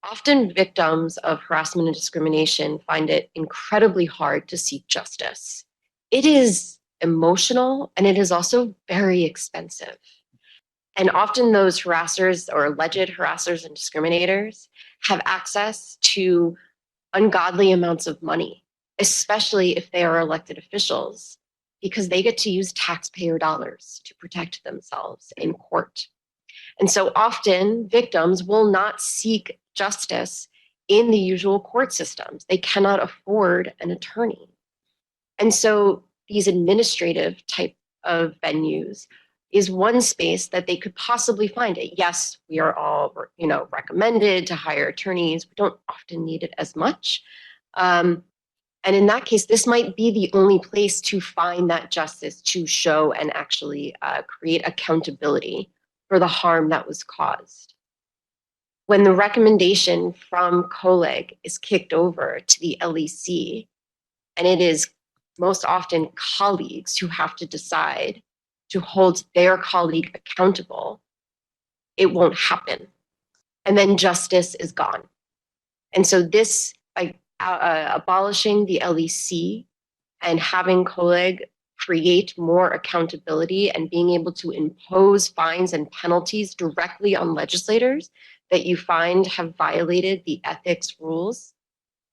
[SPEAKER 6] Often victims of harassment and discrimination find it incredibly hard to seek justice. It is emotional and it is also very expensive. And often those harassers or alleged harassers and discriminators have access to ungodly amounts of money, especially if they are elected officials, because they get to use taxpayer dollars to protect themselves in court. And so often victims will not seek justice in the usual court systems. They cannot afford an attorney. And so these administrative type of venues is one space that they could possibly find it. Yes, we are all, recommended to hire attorneys. We don't often need it as much. And in that case, this might be the only place to find that justice, to show and actually create accountability for the harm that was caused. When the recommendation from COELIG is kicked over to the LEC, and it is most often colleagues who have to decide to hold their colleague accountable, it won't happen. And then justice is gone. And so this, by abolishing the LEC and having COELIG create more accountability and being able to impose fines and penalties directly on legislators that you find have violated the ethics rules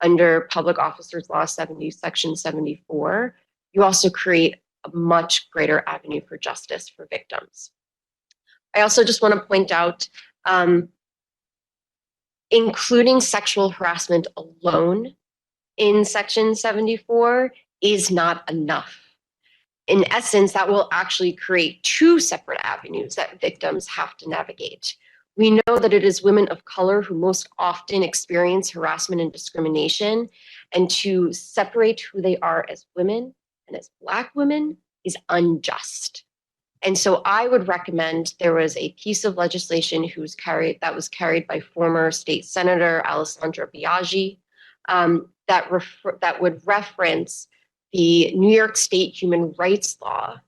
[SPEAKER 6] under Public Officers Law 70, Section 74, you also create a much greater avenue for justice for victims. I also just want to point out, including sexual harassment alone in Section 74 is not enough. In essence, that will actually create two separate avenues that victims have to navigate. We know that it is women of color who most often experience harassment and discrimination, and to separate who they are as women and as Black women is unjust. And so I would recommend, there was a piece of legislation that was carried by former state senator Alessandra Biaggi, that would reference the New York State human rights law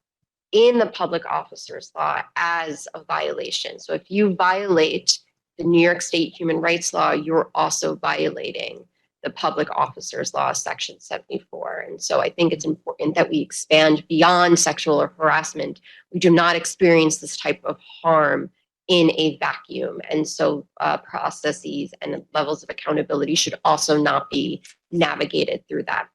[SPEAKER 6] in the public officers law as a violation. So if you violate the New York State human rights law, you're also violating the public officers law, Section 74. And so I think it's important that we expand beyond sexual harassment. We do not experience this type of harm in a vacuum. And so processes and levels of accountability should also not be navigated through that.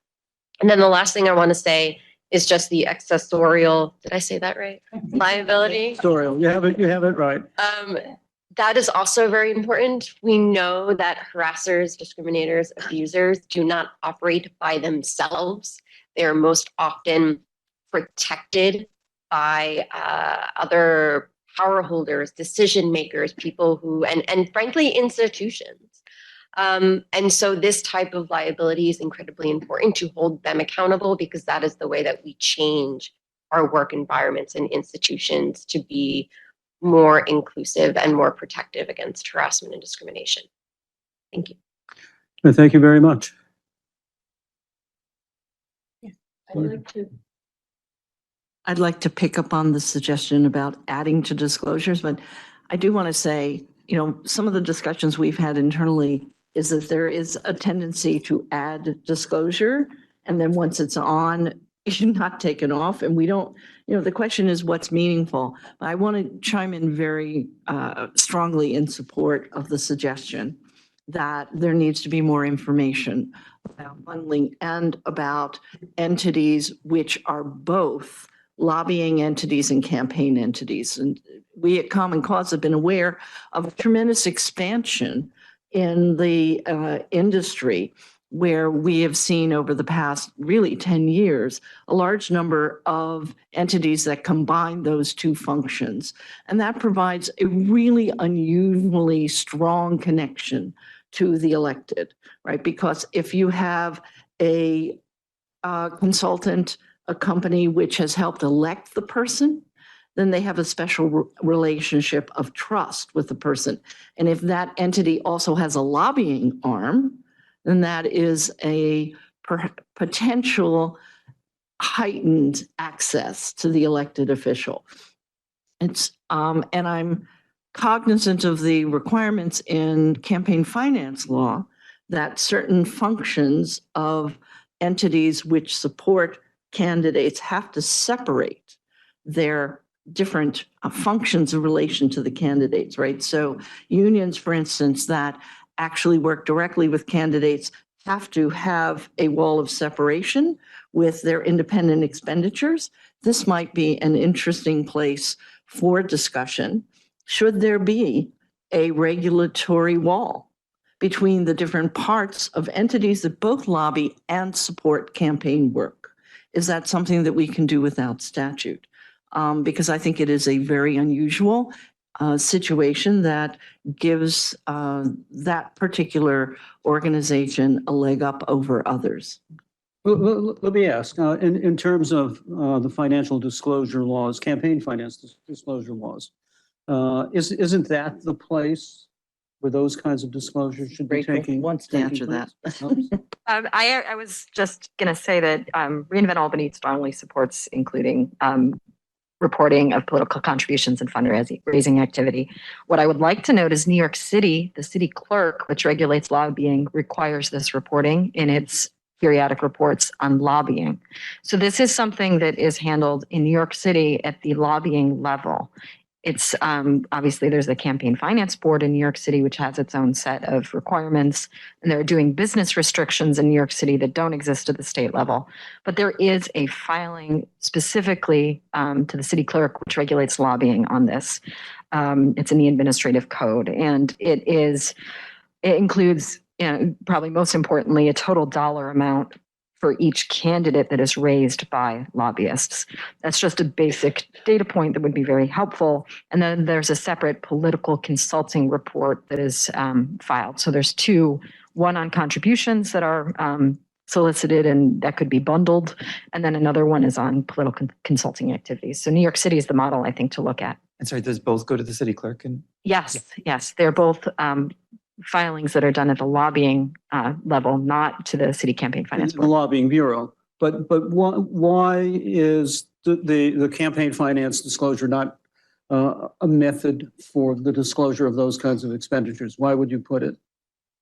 [SPEAKER 6] And then the last thing I want to say is just the accessorial, did I say that right? Liability.
[SPEAKER 1] Accessorial, you have it right.
[SPEAKER 6] That is also very important. We know that harassers, discriminators, abusers do not operate by themselves. They are most often protected by other power holders, decision makers, people who, and frankly, institutions. And so this type of liability is incredibly important to hold them accountable, because that is the way that we change our work environments and institutions to be more inclusive and more protective against harassment and discrimination. Thank you.
[SPEAKER 1] Thank you very much.
[SPEAKER 17] I'd like to pick up on the suggestion about adding to disclosures, but I do want to say, some of the discussions we've had internally is that there is a tendency to add disclosure, and then once it's on, it's not taken off. And we don't, the question is what's meaningful. I want to chime in very strongly in support of the suggestion that there needs to be more information about bundling and about entities which are both lobbying entities and campaign entities. And we at Common Cause have been aware of a tremendous expansion in the industry, where we have seen over the past really 10 years, a large number of entities that combine those two functions. And that provides a really unusually strong connection to the elected, right? Because if you have a consultant, a company which has helped elect the person, then they have a special relationship of trust with the person. And if that entity also has a lobbying arm, then that is a potential heightened access to the elected official. And I'm cognizant of the requirements in campaign finance law that certain functions of entities which support candidates have to separate their different functions in relation to the candidates, right? So unions, for instance, that actually work directly with candidates have to have a wall of separation with their independent expenditures. This might be an interesting place for discussion. Should there be a regulatory wall between the different parts of entities that both lobby and support campaign work? Is that something that we can do without statute? Because I think it is a very unusual situation that gives that particular organization a leg up over others.
[SPEAKER 1] Well, let me ask, in terms of the financial disclosure laws, campaign finance disclosure laws, isn't that the place where those kinds of disclosures should be taking?
[SPEAKER 17] Wants to answer that.
[SPEAKER 2] I was just going to say that Reinvent Albany strongly supports including reporting of political contributions and fundraising activity. What I would like to note is New York City, the city clerk, which regulates lobbying, requires this reporting in its periodic reports on lobbying. So this is something that is handled in New York City at the lobbying level. It's obviously there's the campaign finance board in New York City, which has its own set of requirements, and they're doing business restrictions in New York City that don't exist at the state level. But there is a filing specifically to the city clerk, which regulates lobbying on this. It's in the administrative code, and it includes, probably most importantly, a total dollar amount for each candidate that is raised by lobbyists. That's just a basic data point that would be very helpful. And then there's a separate political consulting report that is filed. So there's two, one on contributions that are solicited and that could be bundled. And then another one is on political consulting activities. So New York City is the model, I think, to look at.
[SPEAKER 12] And sorry, does both go to the city clerk? And
[SPEAKER 2] Yes. They're both filings that are done at the lobbying level, not to the city campaign finance
[SPEAKER 1] The
[SPEAKER 2] board.
[SPEAKER 1] lobbying bureau. But why is the campaign finance disclosure not a method for the disclosure of those kinds of expenditures? Why would you put it?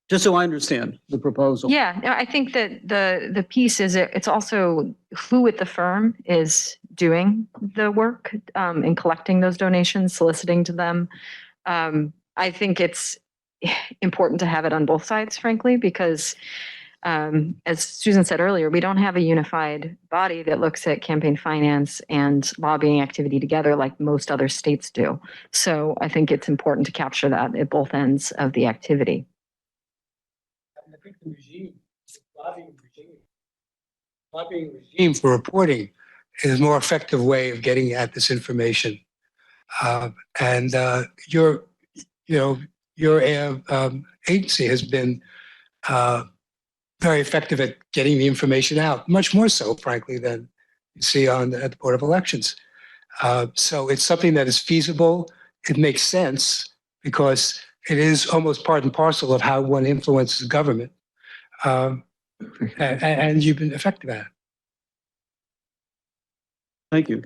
[SPEAKER 1] Just so I understand the proposal.
[SPEAKER 2] Yeah, no, I think that the piece is it's also who at the firm is doing the work in collecting those donations, soliciting to them. I think it's important to have it on both sides, frankly, because as Susan said earlier, we don't have a unified body that looks at campaign finance and lobbying activity together like most other states do. So I think it's important to capture that at both ends of the activity.
[SPEAKER 11] I think the lobbying regime for reporting is a more effective way of getting at this information. Your agency has been very effective at getting the information out, much more so, frankly, than you see at the Board of Elections. So it's something that is feasible. It makes sense because it is almost part and parcel of how one influences government. And you've been effective at it.
[SPEAKER 1] Thank you.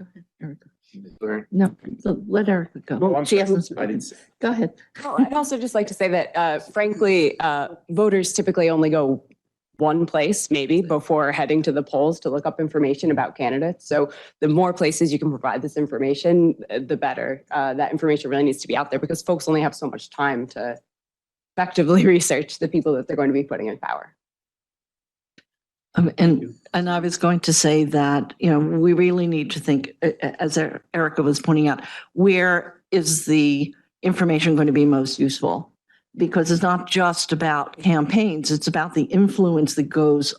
[SPEAKER 17] No, so let Erica go.
[SPEAKER 1] Oh, I'm
[SPEAKER 17] She
[SPEAKER 1] sorry.
[SPEAKER 17] hasn't
[SPEAKER 1] I didn't
[SPEAKER 17] spoken. Go ahead.
[SPEAKER 16] Well, I'd also just like to say that, frankly, voters typically only go one place, maybe, before heading to the polls to look up information about candidates. So the more places you can provide this information, the better. That information really needs to be out there because folks only have so much time to effectively research the people that they're going to be putting in power.
[SPEAKER 17] And I was going to say that, we really need to think, as Erica was pointing out, where is the information going to be most useful? Because it's not just about campaigns, it's about the influence that goes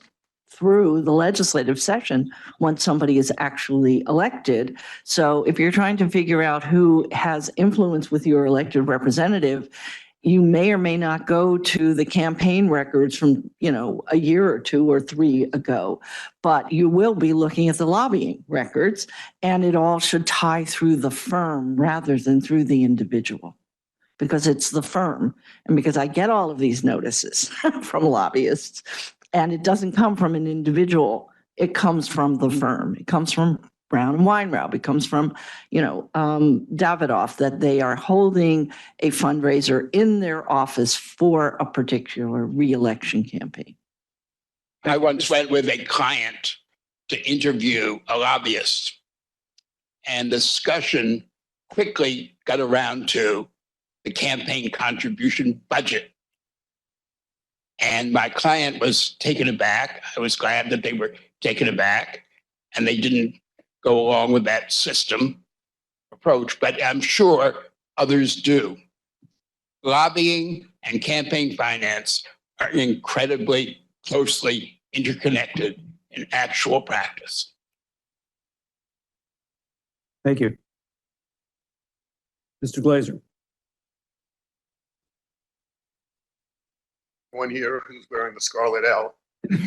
[SPEAKER 17] through the legislative session once somebody is actually elected. So if you're trying to figure out who has influence with your elected representative, you may or may not go to the campaign records from, a year or 2 or 3 ago, but you will be looking at the lobbying records, and it all should tie through the firm rather than through the individual, because it's the firm. And because I get all of these notices from lobbyists, and it doesn't come from an individual, it comes from the firm. It comes from Brown and Weinraub. It comes from, Davidoff, that they are holding a fundraiser in their office for a particular reelection campaign.
[SPEAKER 10] I once went with a client to interview a lobbyist, and the discussion quickly got around to the campaign contribution budget. And my client was taken aback. I was glad that they were taken aback and they didn't go along with that system approach, but I'm sure others do. Lobbying and campaign finance are incredibly closely interconnected in actual practice.
[SPEAKER 1] Thank you. Mr. Glazer.
[SPEAKER 8] One here who's wearing the Scarlet L. And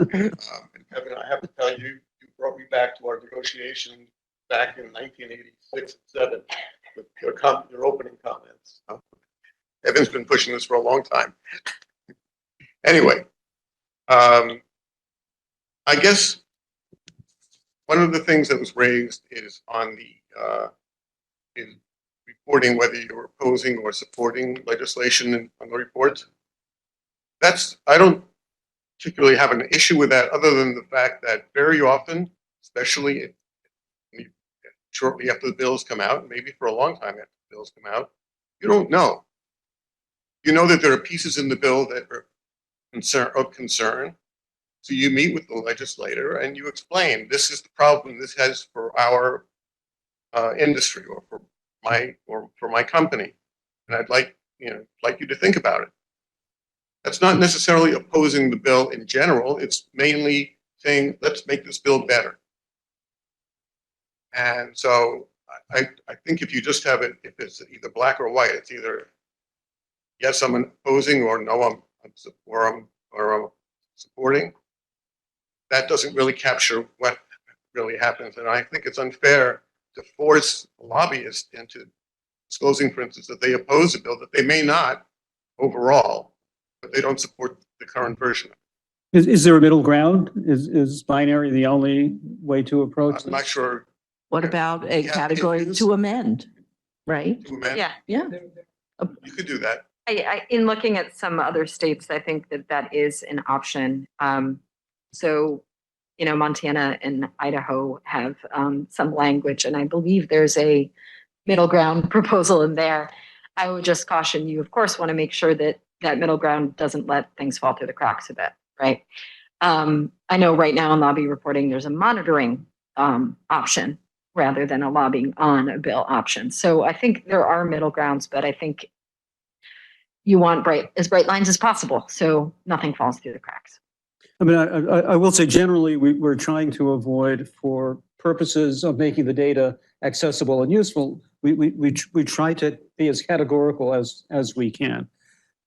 [SPEAKER 8] Kevin, I have to tell you, you brought me back to our negotiation back in 1986 and 7 with your opening comments. Kevin's been pushing this for a long time. Anyway, I guess one of the things that was raised is on the in reporting whether you're opposing or supporting legislation on the report. I don't particularly have an issue with that, other than the fact that very often, especially shortly after the bills come out, maybe for a long time after the bills come out, you don't know. You know that there are pieces in the bill that are of concern. So you meet with the legislator and you explain, this is the problem this has for our industry or for for my company. And I'd like you to think about it. That's not necessarily opposing the bill in general. It's mainly saying, let's make this bill better. And so I think if you just have it, if it's either black or white, it's either yes, I'm opposing, or no, I'm supporting. That doesn't really capture what really happens. And I think it's unfair to force lobbyists into disclosing, for instance, that they oppose a bill that they may not overall, but they don't support the current version.
[SPEAKER 1] Is there a middle ground? Is binary the only way to approach
[SPEAKER 8] I'm not sure.
[SPEAKER 17] What about a category to amend, right?
[SPEAKER 8] To amend.
[SPEAKER 2] Yeah.
[SPEAKER 17] Yeah.
[SPEAKER 8] You could do that.
[SPEAKER 2] In looking at some other states, I think that is an option. So, Montana and Idaho have some language, and I believe there's a middle ground proposal in there. I would just caution you, of course, want to make sure that that middle ground doesn't let things fall through the cracks a bit, right? I know right now in lobby reporting, there's a monitoring option rather than a lobbying on a bill option. So I think there are middle grounds, but I think you want as bright lines as possible, so nothing falls through the cracks.
[SPEAKER 1] I mean, I will say generally we're trying to avoid, for purposes of making the data accessible and useful, we try to be as categorical as we can,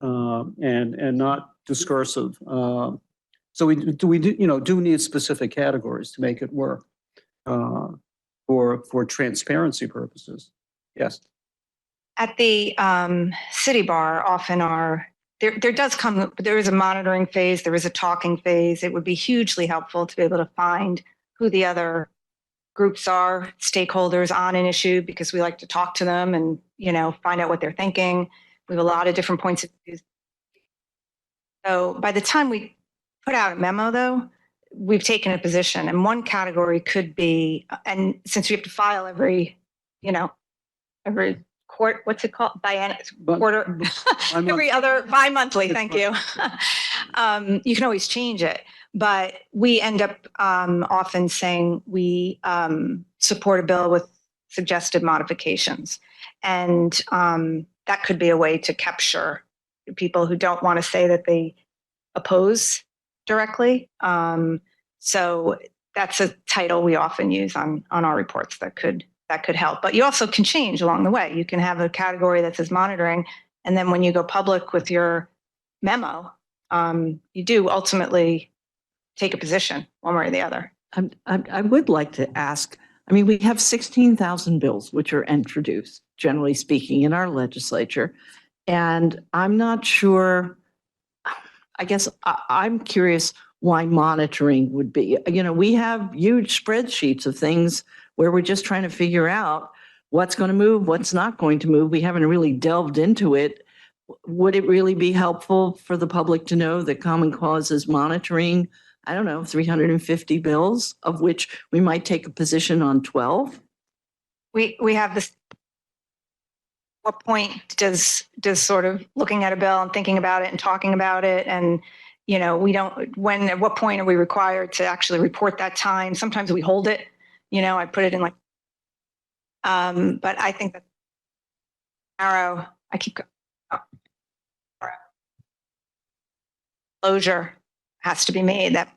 [SPEAKER 1] and not discursive. So we do need specific categories to make it work for transparency purposes. Yes.
[SPEAKER 19] At the city bar, often there is a monitoring phase, there is a talking phase. It would be hugely helpful to be able to find who the other groups are, stakeholders on an issue, because we like to talk to them and, find out what they're thinking. We have a lot of different points of view. So by the time we put out a memo, though, we've taken a position, and one category could be, and since we have to file every what's it called? Quarter, bi-monthly, thank you. You can always change it, but we end up often saying we support a bill with suggested modifications. And that could be a way to capture people who don't want to say that they oppose directly. So that's a title we often use on our reports that could help. But you also can change along the way. You can have a category that says monitoring, and then when you go public with your memo, you do ultimately take a position one way or the other.
[SPEAKER 17] I would like to ask, we have 16,000 bills which are introduced, generally speaking, in our legislature. And I'm not sure, I guess I'm curious why monitoring would be. We have huge spreadsheets of things where we're just trying to figure out what's going to move, what's not going to move. We haven't really delved into it. Would it really be helpful for the public to know that Common Cause is monitoring, 350 bills, of which we might take a position on 12?
[SPEAKER 19] We have this. What point does sort of looking at a bill and thinking about it and talking about it, and at what point are we required to actually report that time? Sometimes we hold it. I put it in but I think that narrow. I keep going. Closure has to be made. That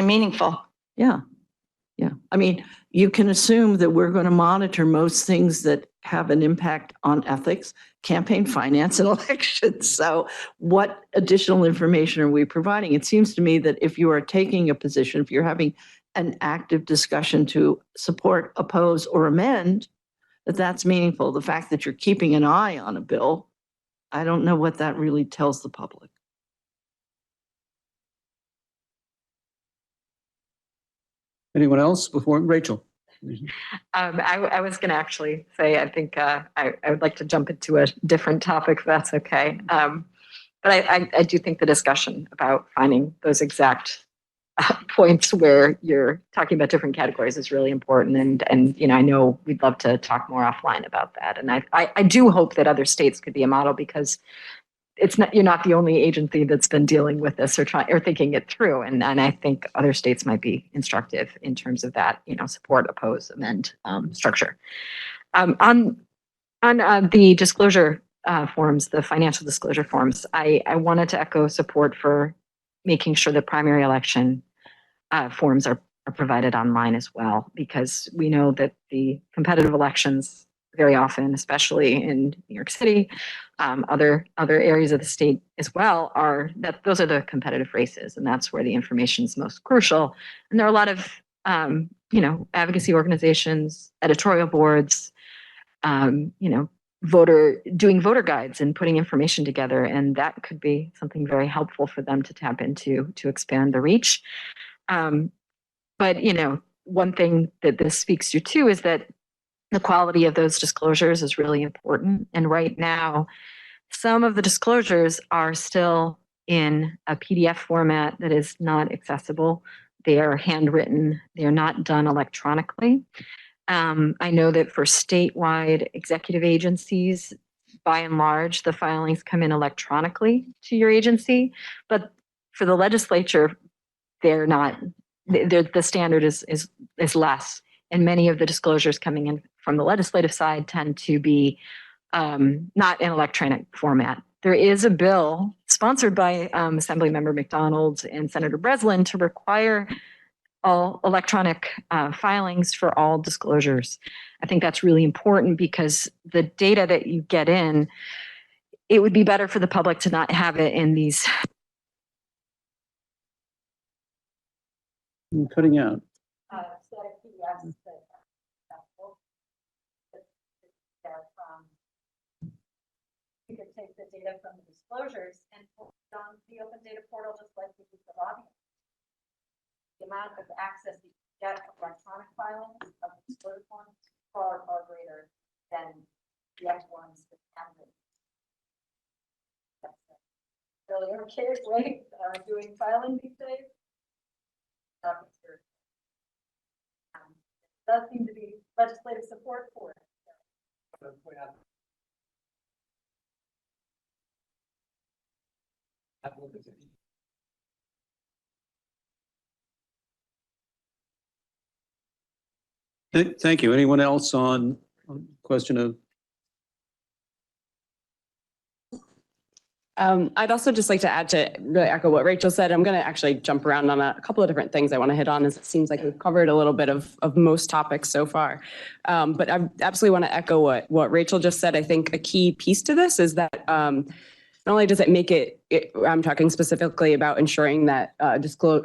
[SPEAKER 19] meaningful.
[SPEAKER 17] Yeah. You can assume that we're going to monitor most things that have an impact on ethics, campaign finance, and elections. So what additional information are we providing? It seems to me that if you are taking a position, if you're having an active discussion to support, oppose, or amend, that's meaningful. The fact that you're keeping an eye on a bill, I don't know what that really tells the public.
[SPEAKER 1] Anyone else before Rachel?
[SPEAKER 2] I was going to actually say, I think I would like to jump into a different topic, if that's okay. But I do think the discussion about finding those exact points where you're talking about different categories is really important. And I know we'd love to talk more offline about that. And I do hope that other states could be a model, because it's not, you're not the only agency that's been dealing with this or trying or thinking it through. And I think other states might be instructive in terms of that, support, oppose, amend structure. On the disclosure forms, the financial disclosure forms, I wanted to echo support for making sure that primary election forms are provided online as well, because we know that the competitive elections very often, especially in New York City, other areas of the state as well, those are the competitive races, and that's where the information is most crucial. And there are a lot of advocacy organizations, editorial boards, doing voter guides and putting information together, and that could be something very helpful for them to tap into to expand the reach. But one thing that this speaks to too is that the quality of those disclosures is really important. And right now, some of the disclosures are still in a PDF format that is not accessible. They are handwritten. They are not done electronically. I know that for statewide executive agencies, by and large, the filings come in electronically to your agency, but for the legislature, they're not. The standard is less, and many of the disclosures coming in from the legislative side tend to be not in electronic format. There is a bill sponsored by Assemblymember McDonald and Senator Berland to require all electronic filings for all disclosures. I think that's really important because the data that you get in, it would be better for the public to not have it in these.
[SPEAKER 1] I'm cutting out.
[SPEAKER 13] You could take the data from the disclosures and put it on the open data portal, just like we do the lobbying. The amount of access you get of electronic filings of disclosure forms far greater than the X ones that haven't. Really archaic way doing filing these days. Does seem to be legislative support for it.
[SPEAKER 1] Thank you. Anyone else on question of?
[SPEAKER 16] I'd also just like to add to really echo what Rachel said. I'm going to actually jump around on a couple of different things I want to hit on, as it seems like we've covered a little bit of most topics so far. But I absolutely want to echo what Rachel just said. I think a key piece to this is that not only does it make I'm talking specifically about ensuring that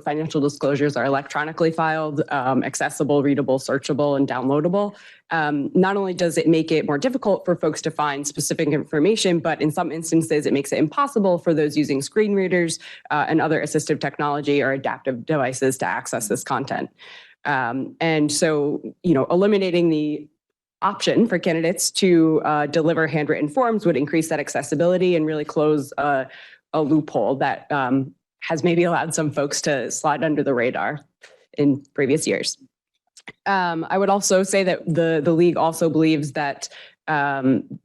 [SPEAKER 16] financial disclosures are electronically filed, accessible, readable, searchable, and downloadable. Not only does it make it more difficult for folks to find specific information, but in some instances, it makes it impossible for those using screen readers and other assistive technology or adaptive devices to access this content. And so, eliminating the option for candidates to deliver handwritten forms would increase that accessibility and really close a loophole that has maybe allowed some folks to slide under the radar in previous years. I would also say that the league also believes that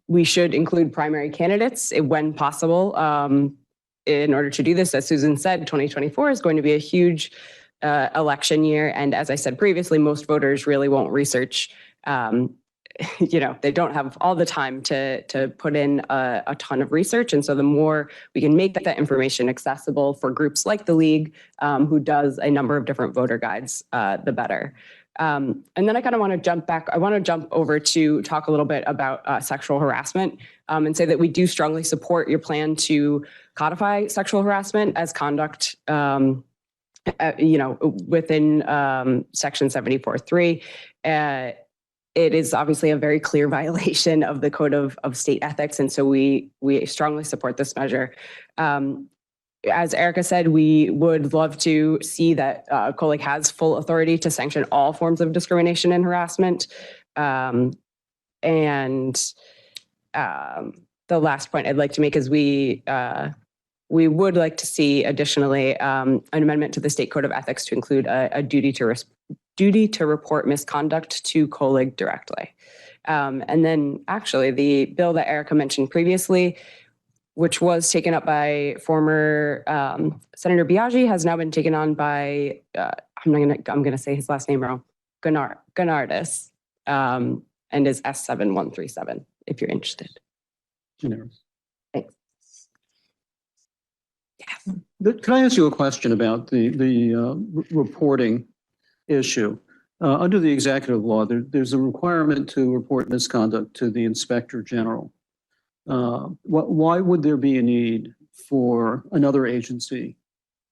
[SPEAKER 16] we should include primary candidates when possible. In order to do this, as Susan said, 2024 is going to be a huge election year. And as I said previously, most voters really won't research. They don't have all the time to put in a ton of research. And so the more we can make that information accessible for groups like the League, who does a number of different voter guides, the better. And then I kind of want to jump back. I want to jump over to talk a little bit about sexual harassment and say that we do strongly support your plan to codify sexual harassment as conduct, within Section 74.3. It is obviously a very clear violation of the Code of State Ethics, and so we strongly support this measure. As Erica said, we would love to see that COELIG has full authority to sanction all forms of discrimination and harassment. And the last point I'd like to make is we would like to see additionally an amendment to the State Code of Ethics to include a duty to report misconduct to COELIG directly. And then actually the bill that Erica mentioned previously, which was taken up by former Senator Biaggi, has now been taken on by I'm gonna say his last name wrong, Gunardis, and is S7137. If you're interested.
[SPEAKER 1] Generous.
[SPEAKER 16] Thanks.
[SPEAKER 1] Can I ask you a question about the reporting issue? Under the executive law, there's a requirement to report misconduct to the Inspector General. Why would there be a need for another agency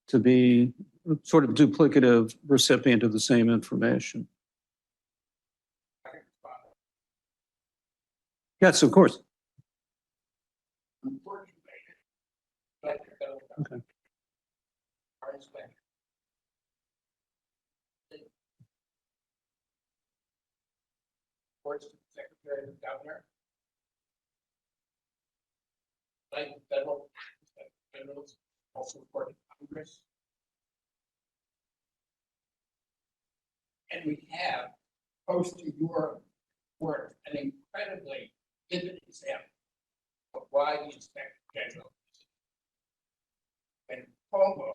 [SPEAKER 1] to be sort of duplicative recipient of the same information? Yes, of course. Okay.
[SPEAKER 10] Secretary of the Governor, like federal generals, also report to Congress. And we have, close to your work, an incredibly vivid example of why the Inspector General, when Cuomo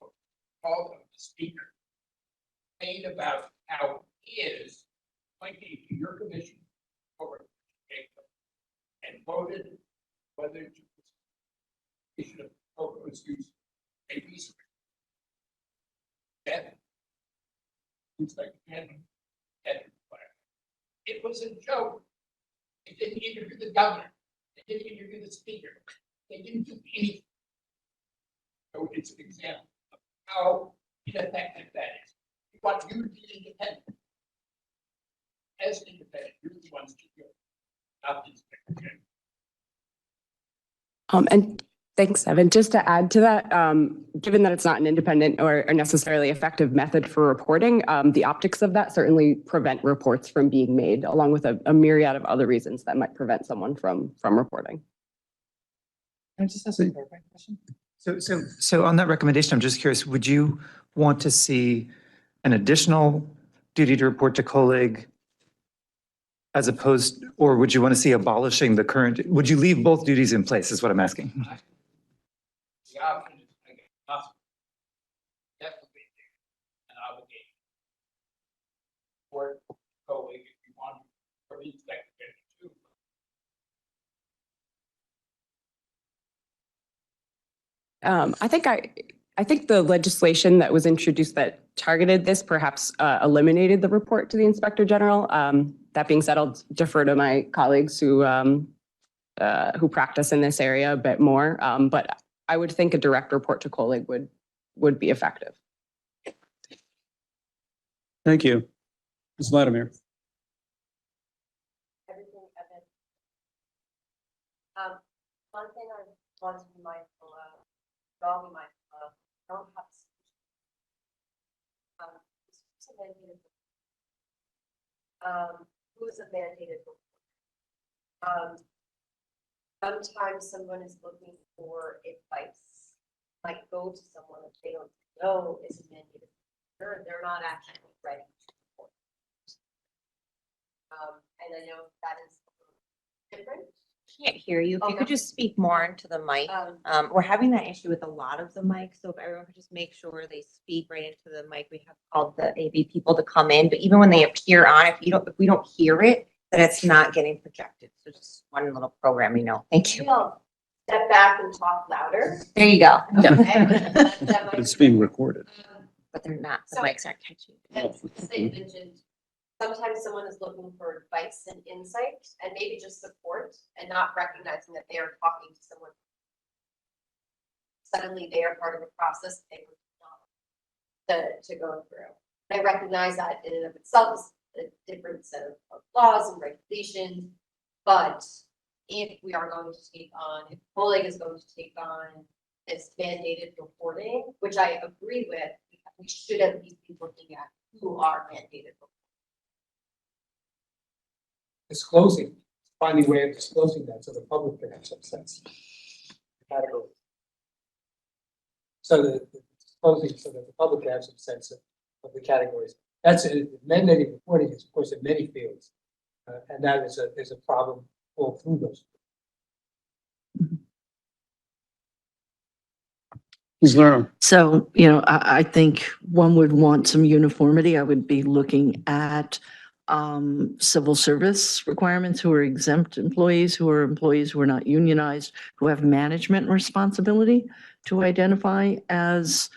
[SPEAKER 10] called him the speaker, made about how he is pointing to your commission for and voted whether to issue a proposed use a research. Then, Inspector General had to declare. It was a joke. They didn't interview the governor. They didn't interview the speaker. They didn't do anything. So it's an example of how ineffective that is. We want you to be independent. As independent, you're the ones to do it, not the Inspector General.
[SPEAKER 16] And thanks, Evan. Just to add to that, given that it's not an independent or necessarily effective method for reporting, the optics of that certainly prevent reports from being made, along with a myriad of other reasons that might prevent someone from reporting.
[SPEAKER 12] Can I just ask a clarifying question? So on that recommendation, I'm just curious, would you want to see an additional duty to report to COELIG as opposed, or would you want to see abolishing the current, would you leave both duties in place is what I'm asking?
[SPEAKER 10] The option is to make it possible. Definitely an obligation. Or COELIG if you want, or the Inspector General too.
[SPEAKER 16] I think the legislation that was introduced that targeted this perhaps eliminated the report to the Inspector General. That being said, I'll defer to my colleagues who practice in this area a bit more. But I would think a direct report to COELIG would be effective.
[SPEAKER 1] Thank you. Ms. Vladimir.
[SPEAKER 6] One thing I want to be mindful of, I'll be mindful of, don't have who's a mandated report? Sometimes someone is looking for advice, might go to someone that they don't know is a mandated reporter, they're not actually ready to report. And I know that is different.
[SPEAKER 18] Can't hear you. If you could just speak more into the mic. We're having that issue with a lot of the mics, so if everyone could just make sure they speak right into the mic. We have called the AV people to come in, but even when they appear on, if we don't hear it, then it's not getting projected. So just one little programming note. Thank you.
[SPEAKER 6] Step back and talk louder.
[SPEAKER 18] There you go.
[SPEAKER 1] But it's being recorded.
[SPEAKER 18] But they're not. The mics aren't catching.
[SPEAKER 6] As they mentioned, sometimes someone is looking for advice and insight and maybe just support and not recognizing that they are talking to someone. Suddenly they are part of a process they were not to go through. I recognize that in and of itself is a different set of laws and regulations, but if we are going to take on, if COELIG is going to take on this mandated reporting, which I agree with, we should at least be looking at who are mandated reporting.
[SPEAKER 11] Disclosing, finding a way of disclosing that so the public can have some sense. Category. So the disclosing so that the public can have some sense of the categories. That's mandated reporting is of course in many fields, and that is a problem all through those.
[SPEAKER 1] Ms. Lerner.
[SPEAKER 17] So, I think one would want some uniformity. I would be looking at civil service requirements, who are exempt employees, who are employees who are not unionized, who have management responsibility to identify as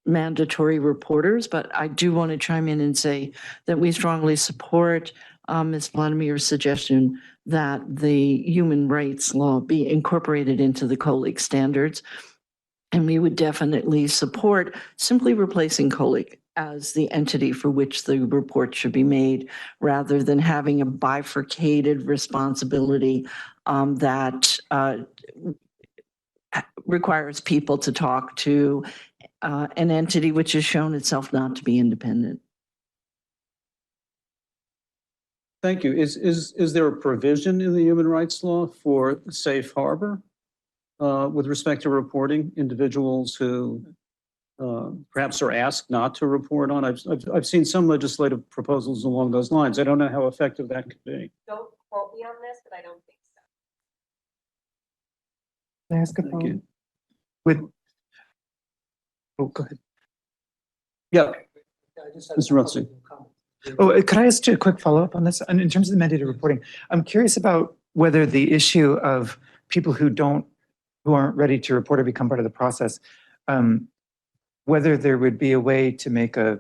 [SPEAKER 17] mandatory reporters. But I do want to chime in and say that we strongly support Ms. Vladimir's suggestion that the human rights law be incorporated into the COELIG standards. And we would definitely support simply replacing COELIG as the entity for which the report should be made, rather than having a bifurcated responsibility that requires people to talk to an entity which has shown itself not to be independent.
[SPEAKER 1] Thank you. Is there a provision in the human rights law for safe harbor with respect to reporting individuals who perhaps are asked not to report on? I've seen some legislative proposals along those lines. I don't know how effective that could be.
[SPEAKER 6] Don't quote me on this, but I don't think so.
[SPEAKER 12] Can I ask a
[SPEAKER 1] Thank you.
[SPEAKER 12] Oh, go ahead.
[SPEAKER 1] Yeah. Mr. Rutsey.
[SPEAKER 12] Oh, could I ask you a quick follow-up on this? And in terms of the mandated reporting, I'm curious about whether the issue of people who aren't ready to report or become part of the process, whether there would be a way to make a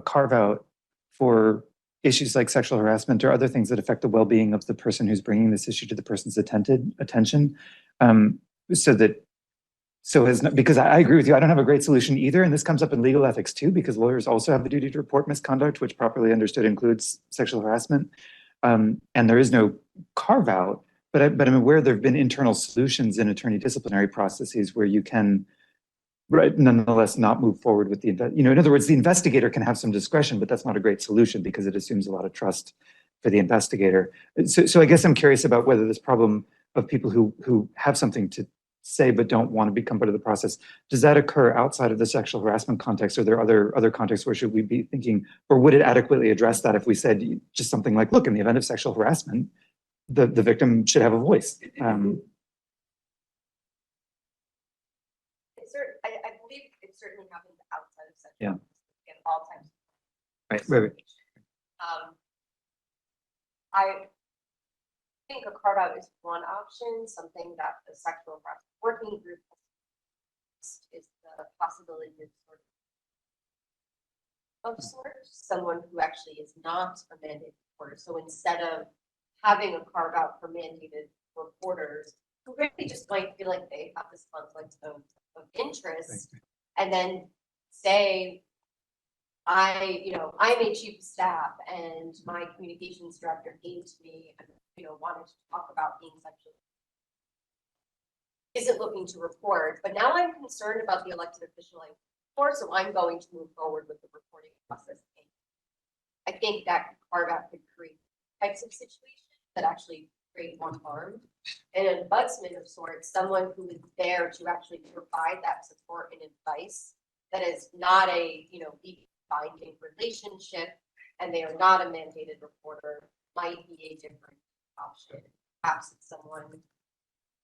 [SPEAKER 12] carve out for issues like sexual harassment or other things that affect the well-being of the person who's bringing this issue to the person's attention, because I agree with you, I don't have a great solution either, and this comes up in legal ethics too, because lawyers also have the duty to report misconduct, which properly understood includes sexual harassment, and there is no carve out. But I'm aware there have been internal solutions in attorney disciplinary processes where you can, right, nonetheless not move forward with in other words, the investigator can have some discretion, but that's not a great solution because it assumes a lot of trust for the investigator. So I guess I'm curious about whether this problem of people who have something to say but don't want to become part of the process, does that occur outside of the sexual harassment context? Or are there other contexts where should we be thinking, or would it adequately address that if we said just something like, look, in the event of sexual harassment, the victim should have a voice?
[SPEAKER 6] I believe it certainly happens outside of sexual in all times.
[SPEAKER 12] Right.
[SPEAKER 6] I think a carve out is one option, something that the sexual harassment working group is the possibility of someone who actually is not a mandated reporter. So instead of having a carve out for mandated reporters who really just might feel like they have this conflict of interest, and then say, I'm a chief of staff and my communications director came to me and wanted to talk about being sexually isn't looking to report, but now I'm concerned about the elected official I report, so I'm going to move forward with the reporting process. I think that carve out could create types of situations that actually create more harm. And an ombudsman of sorts, someone who is there to actually provide that support and advice that is not a binding relationship, and they are not a mandated reporter, might be a different option. Perhaps it's someone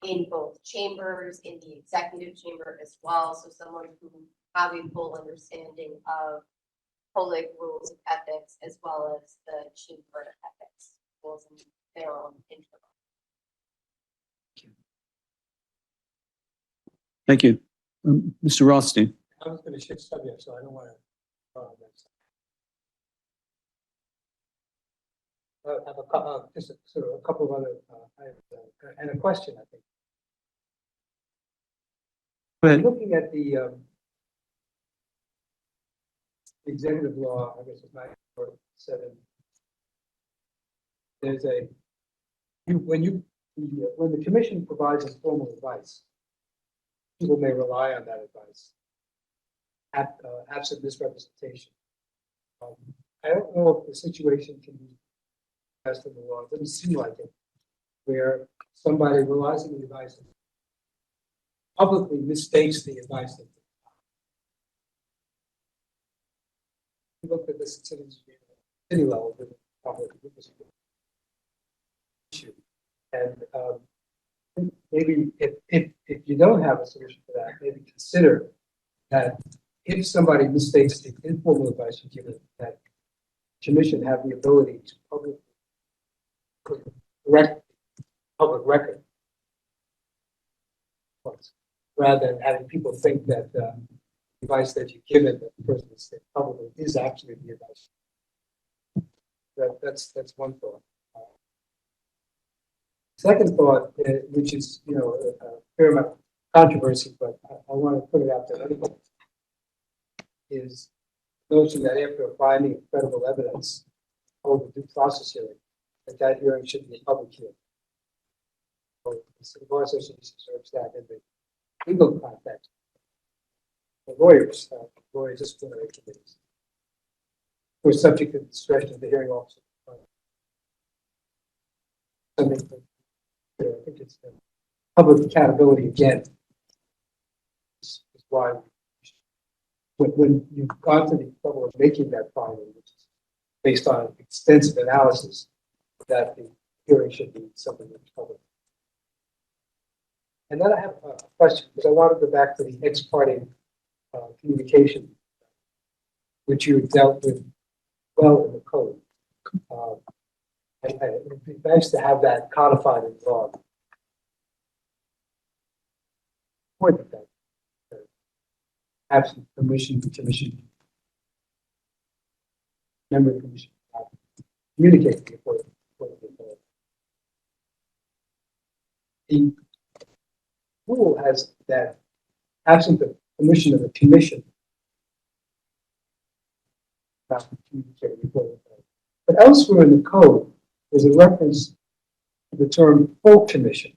[SPEAKER 6] in both chambers, in the executive chamber as well. So someone who have a full understanding of COELIG rules of ethics as well as the chamber ethics rules and their own internal.
[SPEAKER 1] Thank you. Mr. Rothstein.
[SPEAKER 20] I was going to shift subject, so I don't want to. I have just a couple of other and a question, I think.
[SPEAKER 1] Go ahead.
[SPEAKER 20] Looking at the executive law, I guess it's 947. There's when the commission provides informal advice, people may rely on that advice absent misrepresentation. I don't know if the situation can be passed in the law. It doesn't seem like it, where somebody relies on the advice and publicly mistakes the advice. That you look at this at city level with public issue, and maybe if you don't have a solution for that, maybe consider that if somebody mistakes the informal advice you give it, that commission have the ability to publicly correct public record, rather than having people think that advice that you give it that the person is publicly is actually the advice. That's one thought. Second thought, which is a fair amount of controversy, but I want to put it out there anyway, is the notion that after a finding of credible evidence over due process hearing, that hearing should be a public hearing. So the bar association serves that in the legal context. The lawyers disciplinary committees who are subject to the discretion of the hearing officer. Something that, I think it's public accountability again. Is why when you've gone to the trouble of making that finding, which is based on extensive analysis, that the hearing should be something that's public. And then I have a question, because I want to go back to the ex parte communication, which you dealt with well in the code. It would be nice to have that codified in law. Important that absent permission, the commission, member of the commission, communicate the important. The rule has that absent the permission of the commission, not communicate before. But elsewhere in the code, there's a reference to the term full commission.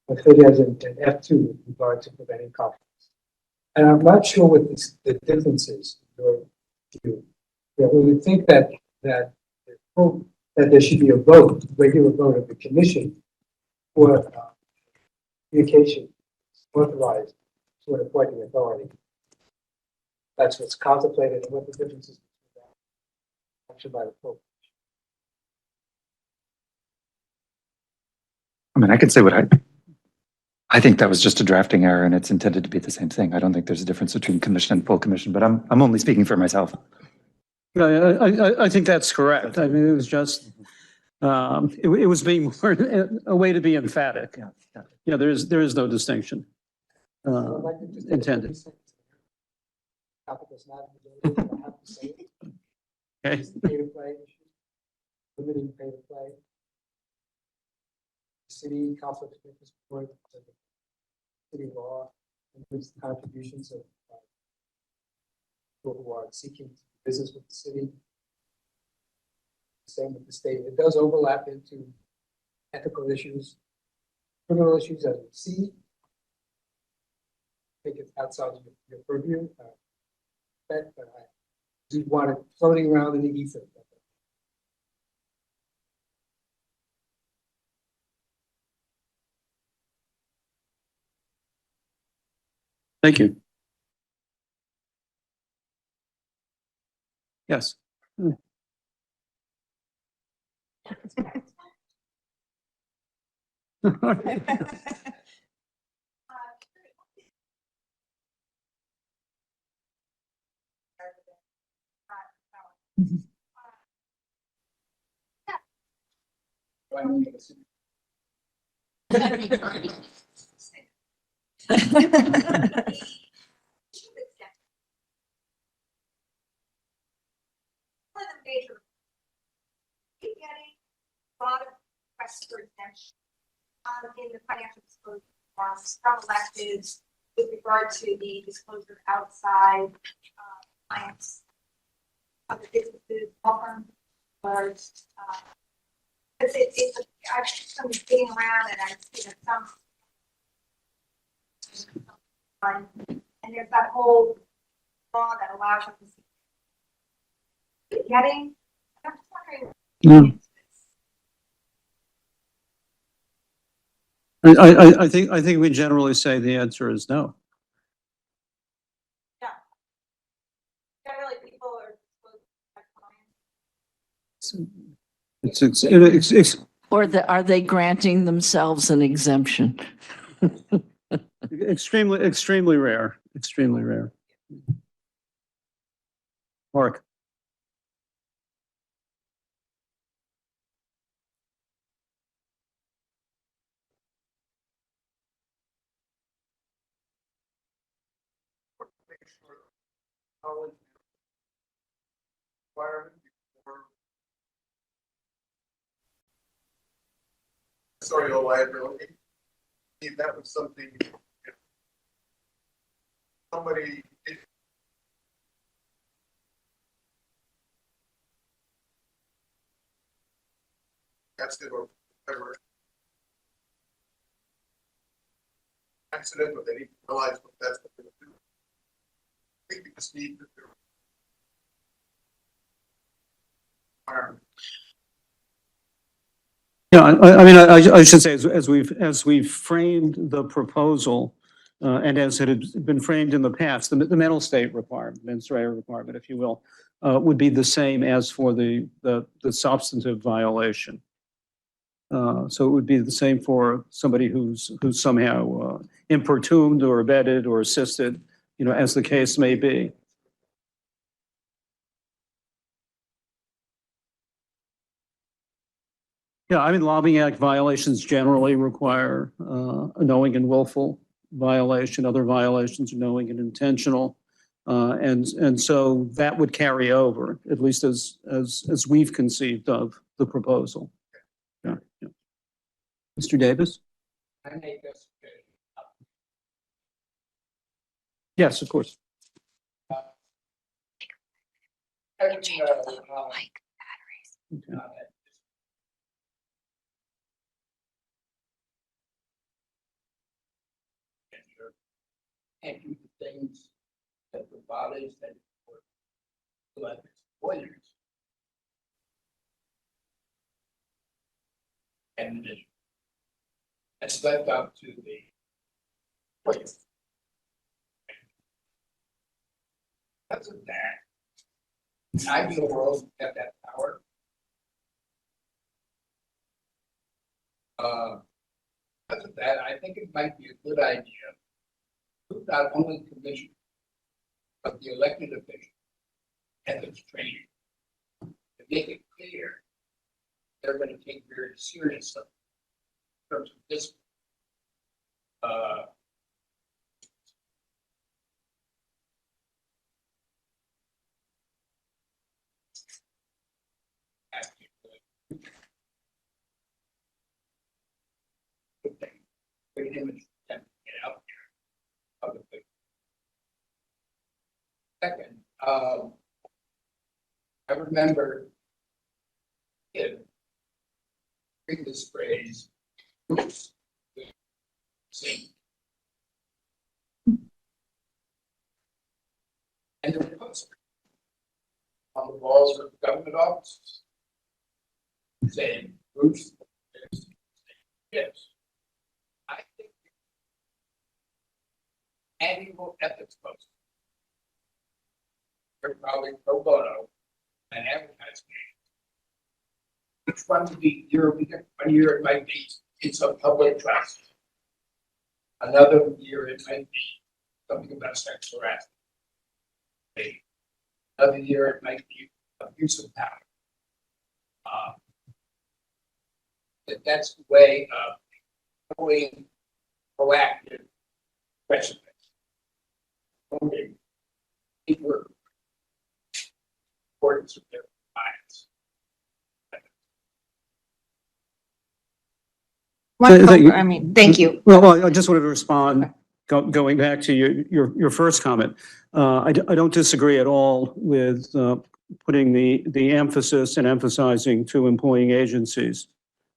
[SPEAKER 20] I think it has an F2 with regard to preventing conflicts. And I'm not sure what the difference is in your view. When we think that there should be a vote, regular vote of the commission for communication authorized to an appointing authority. That's what's contemplated and what the difference is between that action by the full.
[SPEAKER 12] I mean, I could say what I think that was just a drafting error and it's intended to be the same thing. I don't think there's a difference between commission and full commission, but I'm only speaking for myself.
[SPEAKER 1] No, I think that's correct. I mean, it was just, it was being more a way to be emphatic. Yeah, there is no distinction intended. Okay.
[SPEAKER 20] Pay to play, limiting pay to play. City conflict of interest board, city law includes the contributions of people who are seeking business with the city. Same with the state. It does overlap into ethical issues, criminal issues as we see. I think it's outside of your purview. But I do want it floating around in the ether.
[SPEAKER 1] Thank you. Yes.
[SPEAKER 21] Getting a lot of requests for exemption in the financial disclosure forms from electeds with regard to the disclosure outside clients, other businesses, law firms, it's I've some digging around and I've seen some and there's that whole law that allows you to see getting. I'm just wondering.
[SPEAKER 1] I think we generally say the answer is no.
[SPEAKER 21] Yeah. Generally, people are
[SPEAKER 1] It's
[SPEAKER 17] Or are they granting themselves an exemption?
[SPEAKER 1] Extremely rare, extremely rare. Mark?
[SPEAKER 8] Sorry, liability. If that was something, if somebody, that's it, or whatever. Accident, but they didn't realize what that's what they're doing. I think we just need to do.
[SPEAKER 1] Yeah, I mean, I should say, as we've framed the proposal, and as it had been framed in the past, the mental state requirement, mens rea requirement, if you will, would be the same as for the substantive violation. So it would be the same for somebody who's somehow importuned or abetted or assisted, you know, as the case may be. Yeah, I mean, Lobbying Act violations generally require a knowing and willful violation. Other violations are knowing and intentional. And so that would carry over, at least as we've conceived of the proposal. Yeah, yeah. Mr. Davis?
[SPEAKER 10] I make this.
[SPEAKER 1] Yes, of course.
[SPEAKER 10] And do the things that the bodies that like lawyers and it's left up to the lawyers. That's a that. I feel world have that power. Because of that, I think it might be a good idea. Not only commission, but the elected official ethics training to make it clear they're going to take very seriously in terms of this. Great image to get out there. Other things. Second, I remember it bring this phrase sing. And there were posters on the walls of government offices saying Bruce yes. I think annual ethics post. They're probably pro bono and advertising. Which one would be one year it might be in some public trust. Another year it might be something about sex harassment. Another year it might be abuse of power. That's the way of going proactive precedent. People are importance of their
[SPEAKER 18] I mean, thank you.
[SPEAKER 1] Well, I just wanted to respond, going back to your first comment. I don't disagree at all with putting the emphasis and emphasizing to employing agencies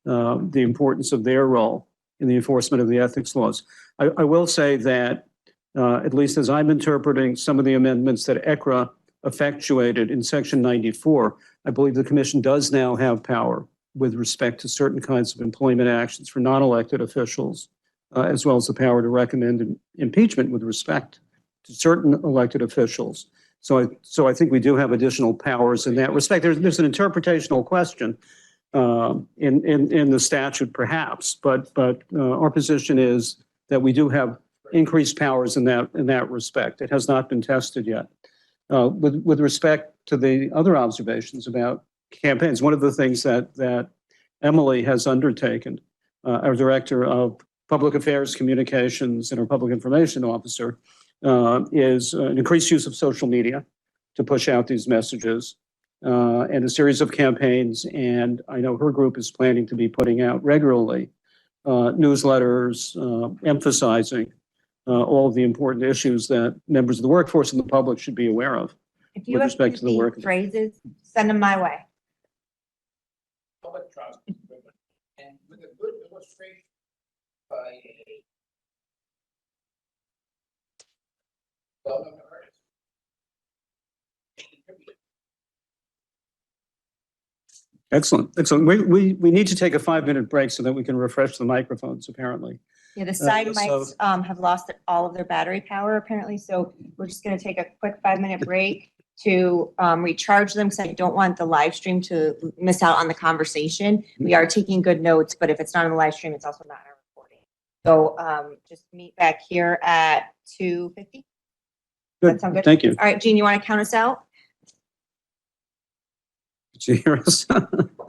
[SPEAKER 1] the importance of their role in the enforcement of the ethics laws. I will say that, at least as I'm interpreting some of the amendments that ECRA effectuated in Section 94, I believe the Commission does now have power with respect to certain kinds of employment actions for non-elected officials, as well as the power to recommend impeachment with respect to certain elected officials. So I think we do have additional powers in that respect. There's an interpretational question in the statute perhaps, but our position is that we do have increased powers in that respect. It has not been tested yet. With respect to the other observations about campaigns, one of the things that Emily has undertaken, our Director of Public Affairs Communications and our Public Information Officer, is an increased use of social media to push out these messages and a series of campaigns. And I know her group is planning to be putting out regularly newsletters emphasizing all of the important issues that members of the workforce and the public should be aware of
[SPEAKER 18] If you
[SPEAKER 1] with
[SPEAKER 18] have
[SPEAKER 1] respect to the work.
[SPEAKER 18] phrases, send them my way.
[SPEAKER 10] Public trust is good, and with a good illustration by a well-known artist.
[SPEAKER 1] Excellent, excellent. We need to take a 5-minute break so that we can refresh the microphones, apparently.
[SPEAKER 18] Yeah, the side
[SPEAKER 1] so-
[SPEAKER 18] mics have lost all of their battery power apparently, so we're just gonna take a quick 5-minute break to recharge them, because I don't want the live stream to miss out on the conversation. We are taking good notes, but if it's not on the live stream, it's also not in our recording. So just meet back here at 2:50. That sound good?
[SPEAKER 1] Thank you.
[SPEAKER 18] All right, Jean, you want to count us out?
[SPEAKER 1] Did you hear us?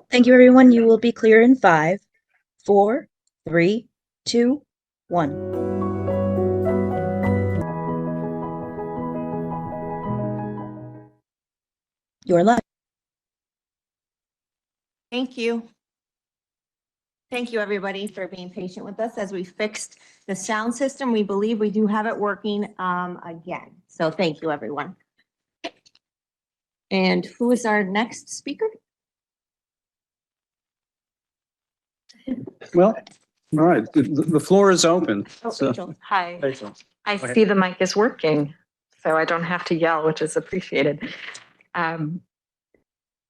[SPEAKER 5] Thank you, everyone. You will be clear in 5, 4, 3, 2, 1. You're live.
[SPEAKER 18] Thank you. Thank you, everybody, for being patient with us as we fixed the sound system. We believe we do have it working again. So thank you, everyone. And who is our next speaker?
[SPEAKER 1] Well, all right, the floor is open.
[SPEAKER 18] Oh,
[SPEAKER 1] So-
[SPEAKER 18] Rachel.
[SPEAKER 2] Hi.
[SPEAKER 1] Rachel.
[SPEAKER 2] I
[SPEAKER 1] Go ahead.
[SPEAKER 2] see the mic is working, so I don't have to yell, which is appreciated.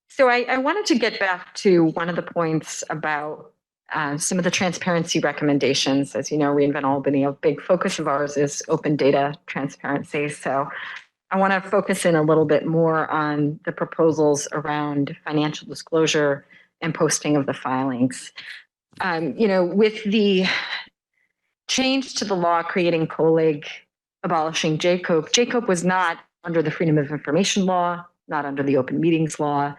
[SPEAKER 2] So I wanted to get back to one of the points about some of the transparency recommendations. As you know, reInvent Albany, a big focus of ours is open data transparency. So I want to focus in a little bit more on the proposals around financial disclosure and posting of the filings. With the change to the law creating COELIG, abolishing JCOPE, JCOPE was not under the Freedom of Information Law, not under the Open Meetings Law.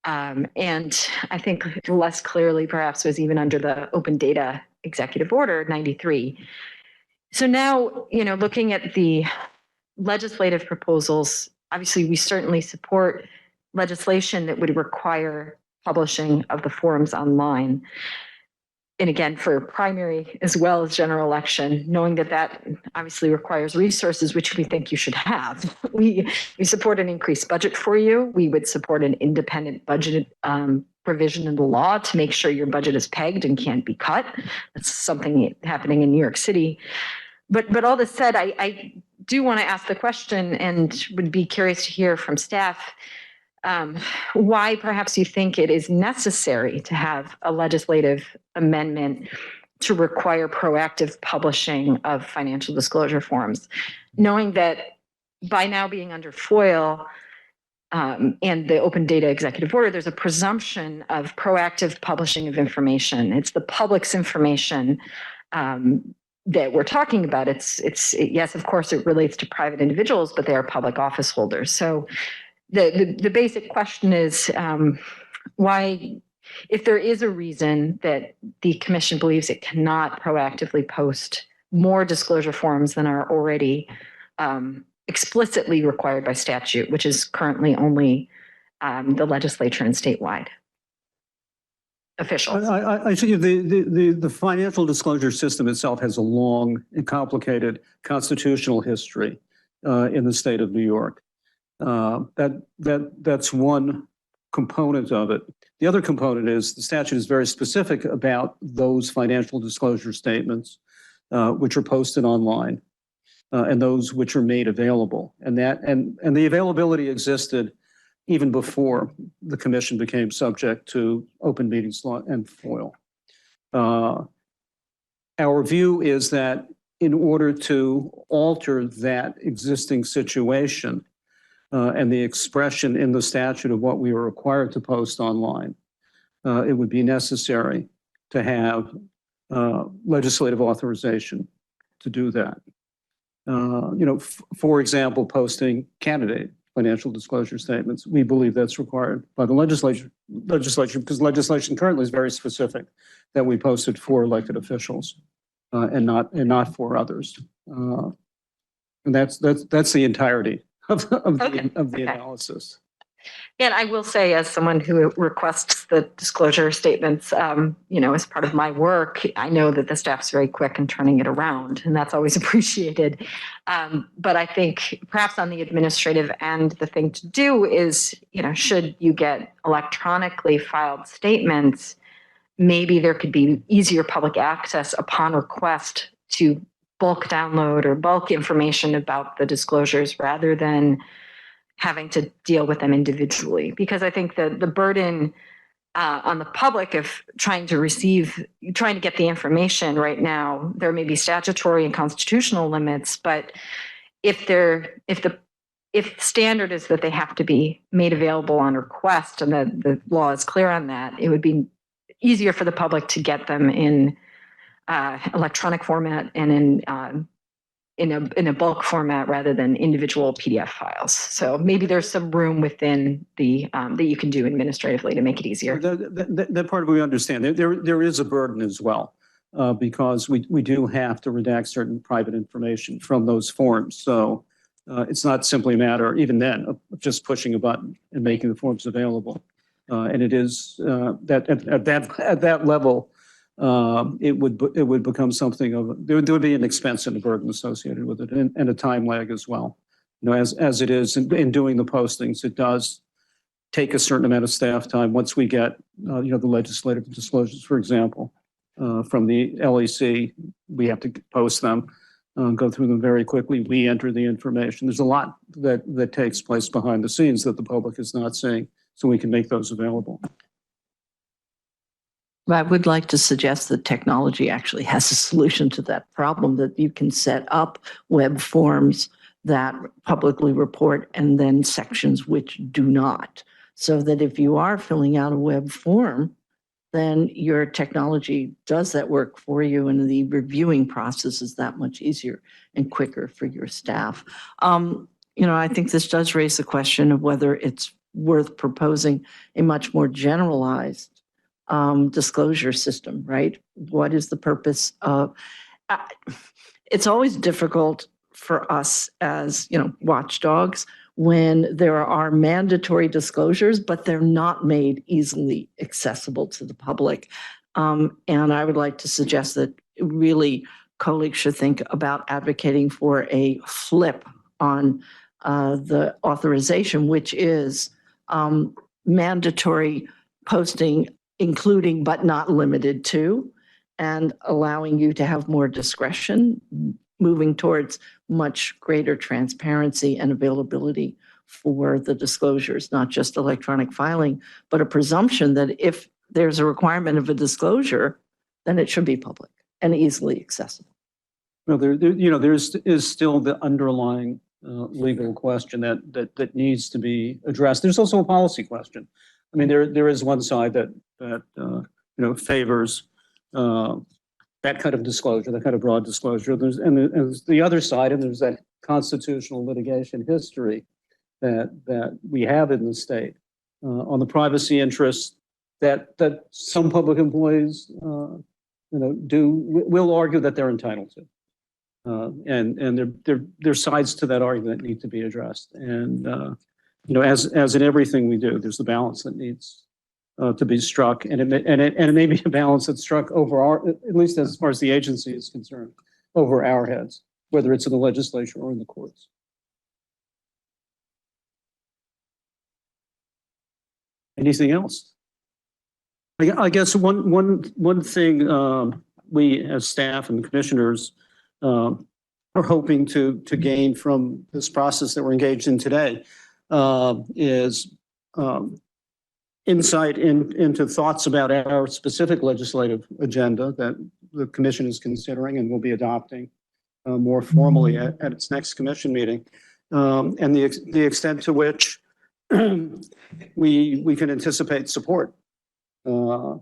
[SPEAKER 2] And I think less clearly perhaps was even under the Open Data Executive Order 93. So now, looking at the legislative proposals, obviously we certainly support legislation that would require publishing of the forms online. And again, for primary as well as general election, knowing that that obviously requires resources, which we think you should have. We support an increased budget for you. We would support an independent budget provision in the law to make sure your budget is pegged and can't be cut. That's something happening in New York City. But all this said, I do want to ask the question and would be curious to hear from staff why perhaps you think it is necessary to have a legislative amendment to require proactive publishing of financial disclosure forms, knowing that by now being under FOIL and the Open Data Executive Order, there's a presumption of proactive publishing of information. It's the public's information that we're talking about. Yes, of course, it relates to private individuals, but they are public office holders. So the basic question is why, if there is a reason that the commission believes it cannot proactively post more disclosure forms than are already explicitly required by statute, which is currently only the legislature and statewide officials.
[SPEAKER 1] I think the financial disclosure system itself has a long and complicated constitutional history in the state of New York. That's one component of it. The other component is the statute is very specific about those financial disclosure statements which are posted online and those which are made available. And the availability existed even before the commission became subject to open meetings law and FOIL. Our view is that in order to alter that existing situation, and the expression in the statute of what we were required to post online, it would be necessary to have legislative authorization to do that. For example, posting candidate financial disclosure statements. We believe that's required by the legislature because legislation currently is very specific that we post it for elected officials and not for others. And that's the entirety of the analysis.
[SPEAKER 2] And I will say, as someone who requests the disclosure statements, as part of my work, I know that the staff's very quick in turning it around, and that's always appreciated. But I think perhaps on the administrative end, the thing to do is, should you get electronically filed statements, maybe there could be easier public access upon request to bulk download or bulk information about the disclosures rather than having to deal with them individually. Because I think the burden on the public of trying to get the information right now, there may be statutory and constitutional limits, but if the standard is that they have to be made available on request and the law is clear on that, it would be easier for the public to get them in electronic format and in a bulk format rather than individual PDF files. So maybe there's some room within the that you can do administratively to make it easier.
[SPEAKER 1] That part we understand. There is a burden as well because we do have to redact certain private information from those forms. So it's not simply a matter, even then, of just pushing a button and making the forms available. And it is that at that level, it would become something of there would be an expense and a burden associated with it, and a time lag as well. As it is in doing the postings, it does take a certain amount of staff time. Once we get the legislative disclosures, for example, from the LEC, we have to post them, go through them very quickly. We enter the information. There's a lot that takes place behind the scenes that the public is not seeing, so we can make those available.
[SPEAKER 17] I would like to suggest that technology actually has a solution to that problem, that you can set up web forms that publicly report and then sections which do not. So that if you are filling out a web form, then your technology does that work for you and the reviewing process is that much easier and quicker for your staff. I think this does raise the question of whether it's worth proposing a much more generalized disclosure system, right? What is the purpose of, it's always difficult for us as, watchdogs when there are mandatory disclosures, but they're not made easily accessible to the public. And I would like to suggest that really colleagues should think about advocating for a flip on the authorization, which is mandatory posting, including but not limited to, and allowing you to have more discretion, moving towards much greater transparency and availability for the disclosures, not just electronic filing, but a presumption that if there's a requirement of a disclosure, then it should be public and easily accessible.
[SPEAKER 1] Well, there is still the underlying legal question that needs to be addressed. There's also a policy question. I mean, there is one side that favors that kind of disclosure, that kind of broad disclosure. There's the other side, and there's that constitutional litigation history that we have in the state on the privacy interests that some public employees will argue that they're entitled to, and there's sides to that argument that need to be addressed. And as in everything we do, there's the balance that needs to be struck, and it may be a balance that's struck over our, at least as far as the agency is concerned, over our heads, whether it's in the legislature or in the courts. Anything else? I guess one thing we as staff and commissioners are hoping to gain from this process that we're engaged in today is insight into thoughts about our specific legislative agenda that the commission is considering and will be adopting more formally at its next commission meeting, and the extent to which we can anticipate support for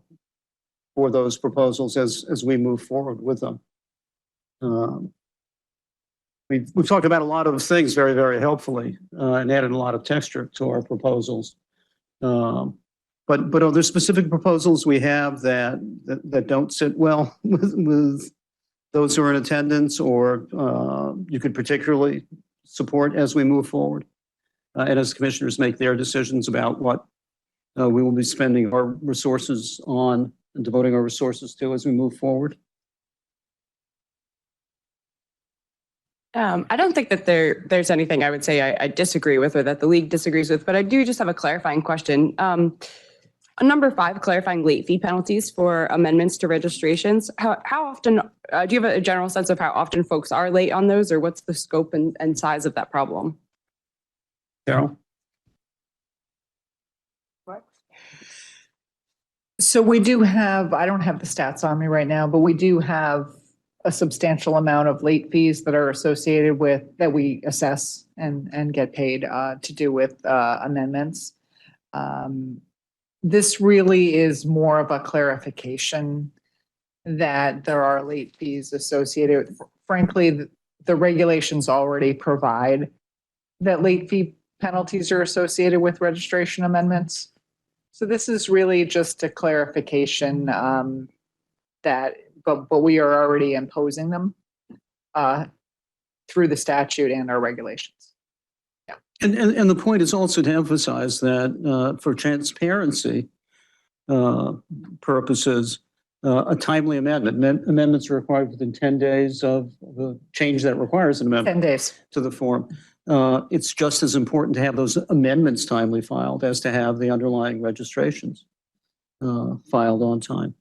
[SPEAKER 1] those proposals as we move forward with them. We've talked about a lot of things very, very helpfully and added a lot of texture to our proposals. But are there specific proposals we have that don't sit well with those who are in attendance, or you could particularly support as we move forward and as commissioners make their decisions about what we will be spending our resources on and devoting our resources to as we move forward?
[SPEAKER 16] I don't think that there's anything I would say I disagree with or that the league disagrees with, but I do just have a clarifying question. Number 5, clarifying late fee penalties for amendments to registrations. How often, do you have a general sense of how often folks are late on those, or what's the scope and size of that problem?
[SPEAKER 1] Carol?
[SPEAKER 13] So we do have, I don't have the stats on me right now, but we do have a substantial amount of late fees that are associated with, that we assess and get paid to do with amendments. This really is more of a clarification that there are late fees associated with, frankly, the regulations already provide that late fee penalties are associated with registration amendments. So this is really just a clarification that, but we are already imposing them through the statute and our regulations. Yeah.
[SPEAKER 1] And the point is also to emphasize that for transparency purposes, a timely amendments are required within 10 days of the change that requires an amendment
[SPEAKER 13] 10 days
[SPEAKER 1] to the form. It's just as important to have those amendments timely filed as to have the underlying registrations filed on time.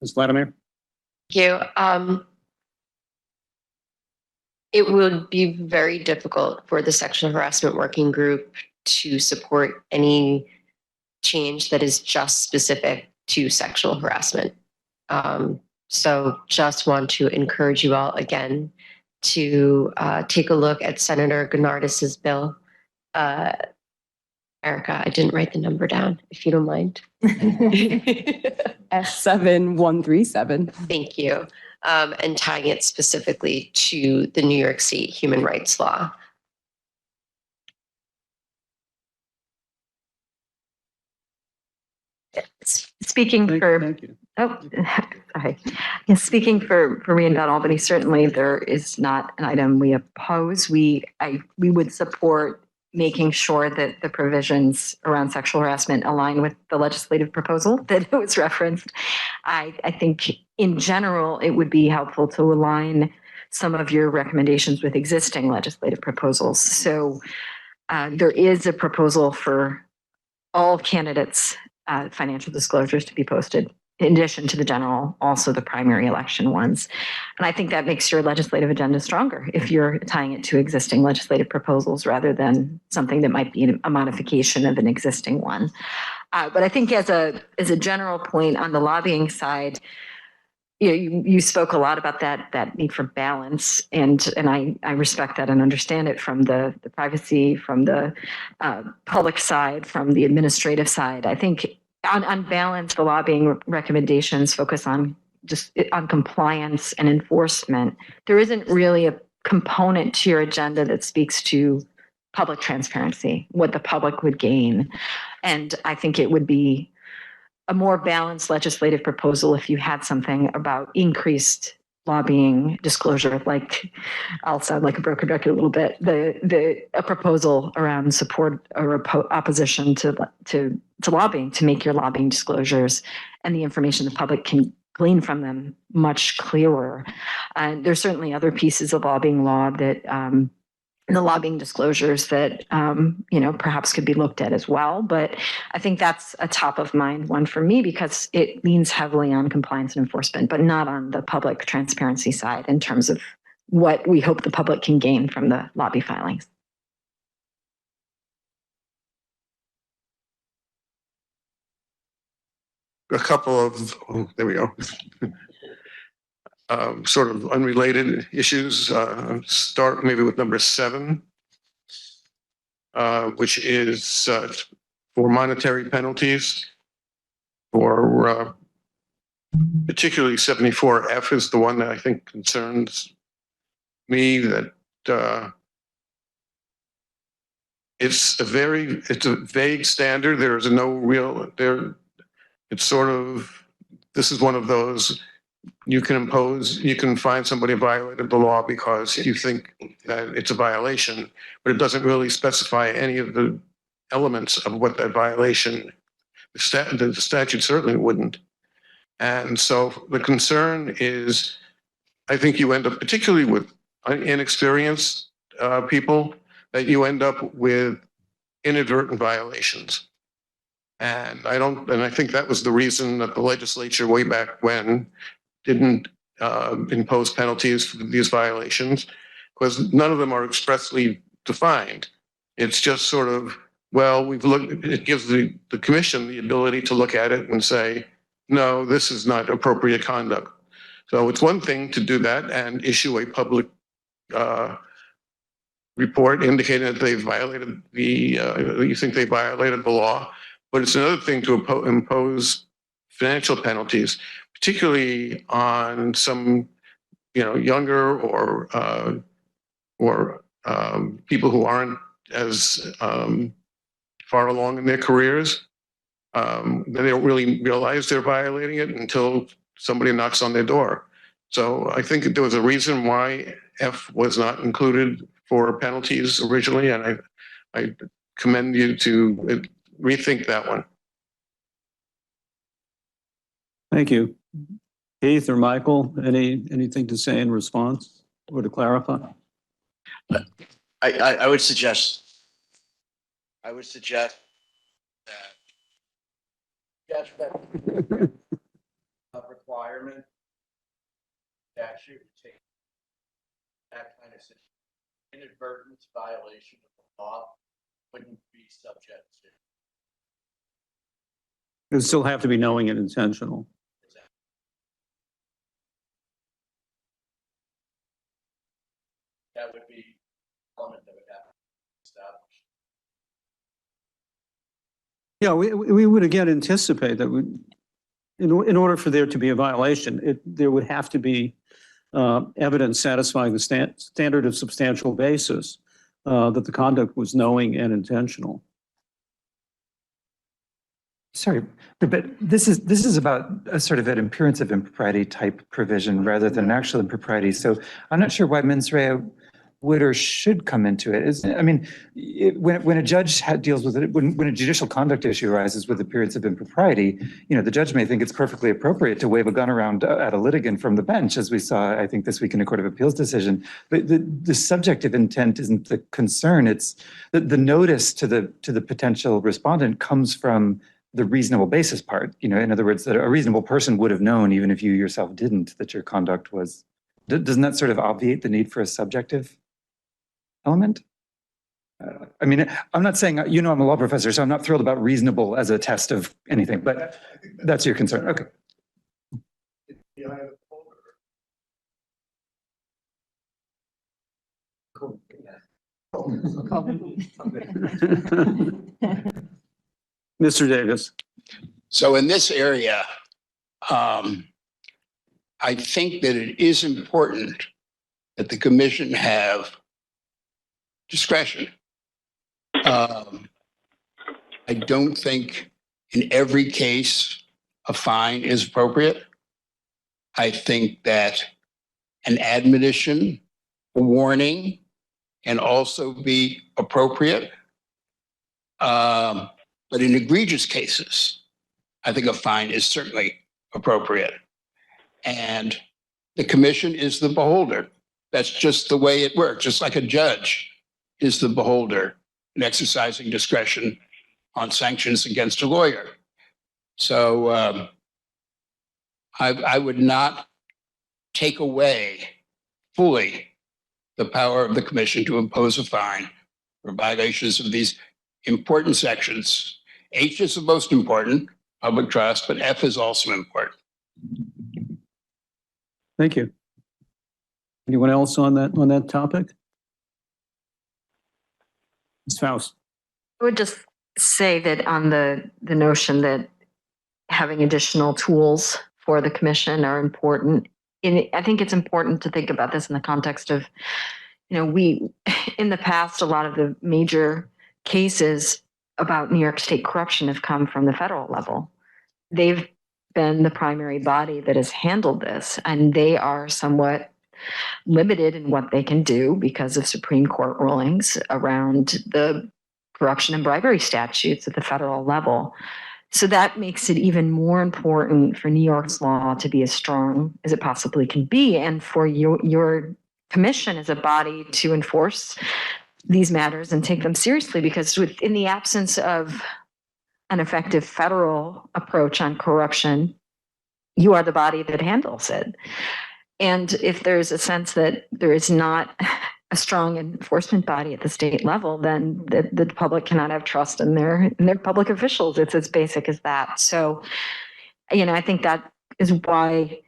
[SPEAKER 1] Ms. Vladimir?
[SPEAKER 6] Thank you. It would be very difficult for the sexual harassment working group to support any change that is just specific to sexual harassment. So just want to encourage you all again to take a look at Senator Gennardis's bill. Erica, I didn't write the number down, if you don't mind.
[SPEAKER 16] S7137.
[SPEAKER 6] Thank you. And tying it specifically to the New York State human rights law.
[SPEAKER 2] Speaking for, oh, sorry. Yeah, speaking for me and Mount Albany, certainly there is not an item we oppose. We would support making sure that the provisions around sexual harassment align with the legislative proposal that was referenced. I think in general, it would be helpful to align some of your recommendations with existing legislative proposals. So there is a proposal for all candidates' financial disclosures to be posted, in addition to the general, also the primary election ones. And I think that makes your legislative agenda stronger if you're tying it to existing legislative proposals rather than something that might be a modification of an existing one. But I think as a general point on the lobbying side, you spoke a lot about that need for balance, and I respect that and understand it from the privacy, from the public side, from the administrative side. I think on balance, the lobbying recommendations focus on compliance and enforcement. There isn't really a component to your agenda that speaks to public transparency, what the public would gain. And I think it would be a more balanced legislative proposal if you had something about increased lobbying disclosure, like I'll sound like a broken record a little bit, a proposal around support or opposition to lobbying, to make your lobbying disclosures and the information the public can glean from them much clearer. And there's certainly other pieces of lobbying law that the lobbying disclosures that perhaps could be looked at as well. But I think that's a top of mind one for me because it leans heavily on compliance and enforcement, but not on the public transparency side in terms of what we hope the public can gain from the lobby filings.
[SPEAKER 8] A couple of, there we go. Sort of unrelated issues. Start maybe with number 7. which is for monetary penalties for particularly 74F is the one that I think concerns me, that it's a vague standard. There's no real there. It's sort of, this is one of those, you can find somebody violated the law because you think that it's a violation, but it doesn't really specify any of the elements of what that violation, the statute certainly wouldn't. And so the concern is, I think you end up, particularly with inexperienced people, that you end up with inadvertent violations. And I think that was the reason that the legislature way back when didn't impose penalties for these violations, because none of them are expressly defined. It's just sort of, well, it gives the commission the ability to look at it and say, no, this is not appropriate conduct. So it's one thing to do that and issue a public report indicating that they violated you think they violated the law, but it's another thing to impose financial penalties, particularly on some, younger or people who aren't as far along in their careers. They don't really realize they're violating it until somebody knocks on their door. So I think there was a reason why F was not included for penalties originally, and I commend you to rethink that one.
[SPEAKER 1] Thank you. Keith or Michael, anything to say in response or to clarify?
[SPEAKER 14] I would suggest that requirement statute take that kind of inadvertent violation of the law wouldn't be subject to.
[SPEAKER 1] It would still have to be knowing and intentional.
[SPEAKER 14] That would be an element that would have to be established.
[SPEAKER 1] Yeah, we would again anticipate that in order for there to be a violation, there would have to be evidence satisfying the standard of substantial basis that the conduct was knowing and intentional.
[SPEAKER 12] Sorry, but this is about a sort of an appearance of impropriety type provision rather than an actual impropriety. So I'm not sure why mens rea would or should come into it. When a judge deals with it, when a judicial conduct issue arises with appearance of impropriety, the judge may think it's perfectly appropriate to wave a gun around at a litigant from the bench, as we saw, I think, this week in a Court of Appeals decision. But the subjective intent isn't the concern. It's the notice to the potential respondent comes from the reasonable basis part. In other words, that a reasonable person would have known, even if you yourself didn't, that your conduct was. Doesn't that sort of obviate the need for a subjective element? I'm not saying, I'm a law professor, so I'm not thrilled about reasonable as a test of anything, but that's your concern. Okay.
[SPEAKER 1] Mr. Davis.
[SPEAKER 10] So in this area, I think that it is important that the commission have discretion. I don't think in every case a fine is appropriate. I think that an admonition, a warning can also be appropriate. But in egregious cases, I think a fine is certainly appropriate. And the commission is the beholder. That's just the way it works, just like a judge is the beholder in exercising discretion on sanctions against a lawyer. So I would not take away fully the power of the commission to impose a fine for violations of these important sections. H is the most important, public trust, but F is also important.
[SPEAKER 1] Thank you. Anyone else on that topic? Ms. Faust.
[SPEAKER 2] I would just say that on the notion that having additional tools for the commission are important. I think it's important to think about this in the context of, we, in the past, a lot of the major cases about New York State corruption have come from the federal level. They've been the primary body that has handled this, and they are somewhat limited in what they can do because of Supreme Court rulings around the corruption and bribery statutes at the federal level. So that makes it even more important for New York's law to be as strong as it possibly can be, and for your commission as a body to enforce these matters and take them seriously, because in the absence of an effective federal approach on corruption, you are the body that handles it. And if there's a sense that there is not a strong enforcement body at the state level, then the public cannot have trust in their public officials. It's as basic as that. So, I think that is why,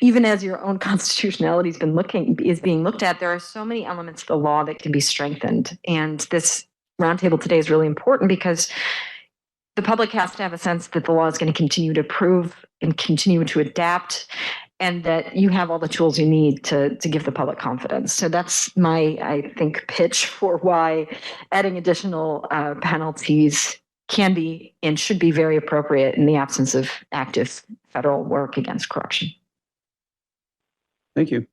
[SPEAKER 2] even as your own constitutionality is being looked at, there are so many elements of the law that can be strengthened. And this roundtable today is really important because the public has to have a sense that the law is going to continue to improve and continue to adapt, and that you have all the tools you need to give the public confidence. So that's my, I think, pitch for why adding additional penalties can be and should be very appropriate in the absence of active federal work against corruption.
[SPEAKER 1] Thank you.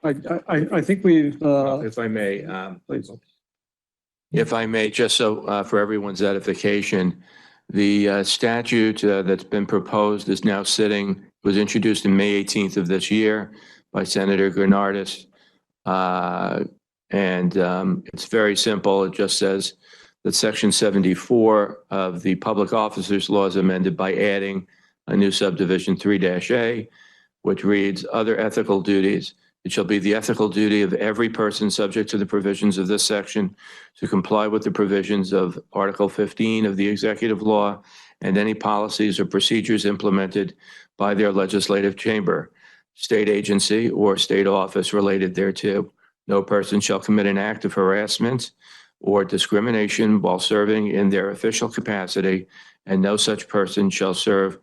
[SPEAKER 1] I think we've.
[SPEAKER 3] If I may,
[SPEAKER 1] please.
[SPEAKER 3] If I may, just so for everyone's edification, the statute that's been proposed is now was introduced in May 18th of this year by Senator Granardis. It's very simple. It just says that Section 74 of the Public Officers Law is amended by adding a new subdivision 3-A, which reads, other ethical duties. It shall be the ethical duty of every person subject to the provisions of this section to comply with the provisions of Article 15 of the executive law and any policies or procedures implemented by their legislative chamber, state agency, or state office related thereto. No person shall commit an act of harassment or discrimination while serving in their official capacity, and no such person shall serve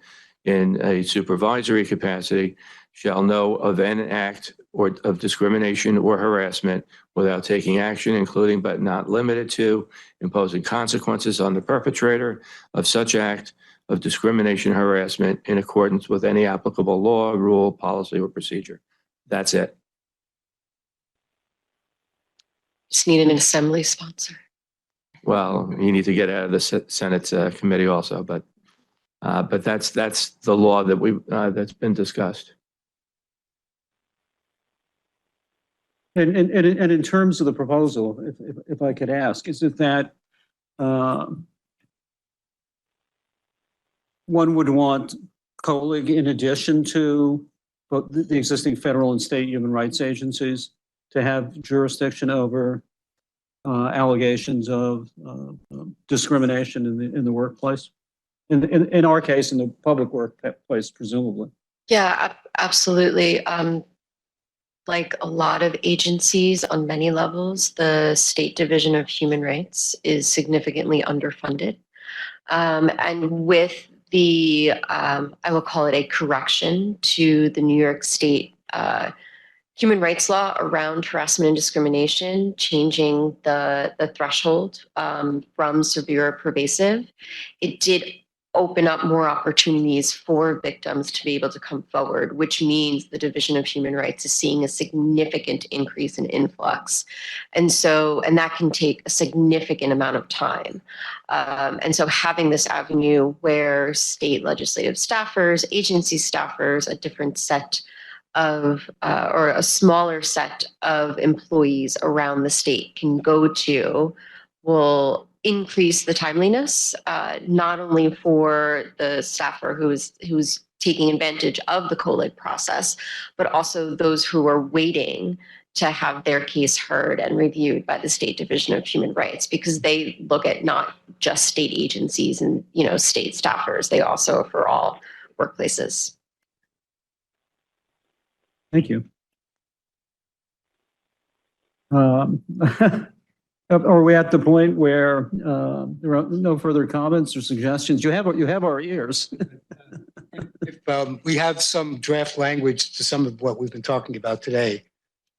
[SPEAKER 3] in a supervisory capacity, shall know of an act or of discrimination or harassment without taking action, including but not limited to imposing consequences on the perpetrator of such act of discrimination, harassment in accordance with any applicable law, rule, policy, or procedure. That's it.
[SPEAKER 6] Just need an assembly sponsor.
[SPEAKER 3] Well, you need to get out of the Senate committee also, but that's the law that that's been discussed.
[SPEAKER 1] And in terms of the proposal, if I could ask, is it that one would want COELIG in addition to both the existing federal and state human rights agencies to have jurisdiction over allegations of discrimination in the workplace? In our case, in the public workplace, presumably.
[SPEAKER 6] Yeah, absolutely. Like a lot of agencies on many levels, the State Division of Human Rights is significantly underfunded. And with the, I will call it a correction to the New York State human rights law around harassment and discrimination, changing the threshold from severe or pervasive, it did open up more opportunities for victims to be able to come forward, which means the Division of Human Rights is seeing a significant increase in influx. And that can take a significant amount of time. And so having this avenue where state legislative staffers, agency staffers, a different set of, or a smaller set of employees around the state can go to will increase the timeliness, not only for the staffer who's taking advantage of the COELIG process, but also those who are waiting to have their case heard and reviewed by the State Division of Human Rights, because they look at not just state agencies and state staffers, they also for all workplaces.
[SPEAKER 1] Thank you. Are we at the point where there are no further comments or suggestions? You have our ears.
[SPEAKER 11] If we have some draft language to some of what we've been talking about today,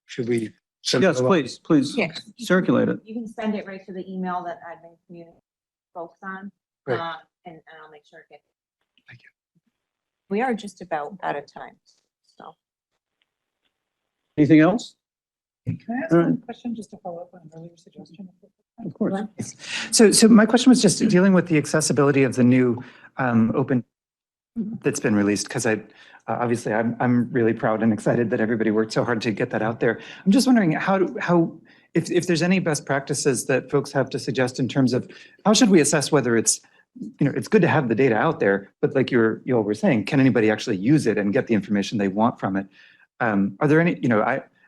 [SPEAKER 11] should we? send it
[SPEAKER 1] Yes,
[SPEAKER 11] along?
[SPEAKER 1] please
[SPEAKER 18] Yeah.
[SPEAKER 1] circulate it.
[SPEAKER 18] You can send it right to the email that I've been communicating with folks on,
[SPEAKER 11] Great.
[SPEAKER 18] and I'll make sure it gets.
[SPEAKER 11] Thank you.
[SPEAKER 18] We are just about out of time, so.
[SPEAKER 1] Anything else?
[SPEAKER 12] Can I ask
[SPEAKER 1] All right.
[SPEAKER 12] one question just to follow up on an earlier suggestion?
[SPEAKER 1] Of course.
[SPEAKER 12] So my question was just dealing with the accessibility of the new open that's been released, because obviously I'm really proud and excited that everybody worked so hard to get that out there. I'm just wondering if there's any best practices that folks have to suggest in terms of how should we assess whether it's, it's good to have the data out there, but like you all were saying, can anybody actually use it and get the information they want from it? Are there any,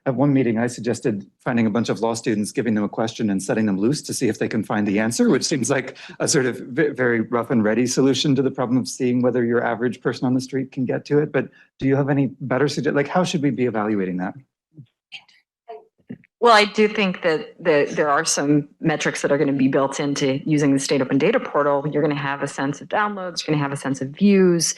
[SPEAKER 12] at one meeting, I suggested finding a bunch of law students, giving them a question and setting them loose to see if they can find the answer, which seems like a sort of very rough and ready solution to the problem of seeing whether your average person on the street can get to it. But do you have any better suggestions? Like, how should we be evaluating that?
[SPEAKER 2] Well, I do think that there are some metrics that are going to be built into using the State Open Data Portal. You're going to have a sense of downloads, you're going to have a sense of views.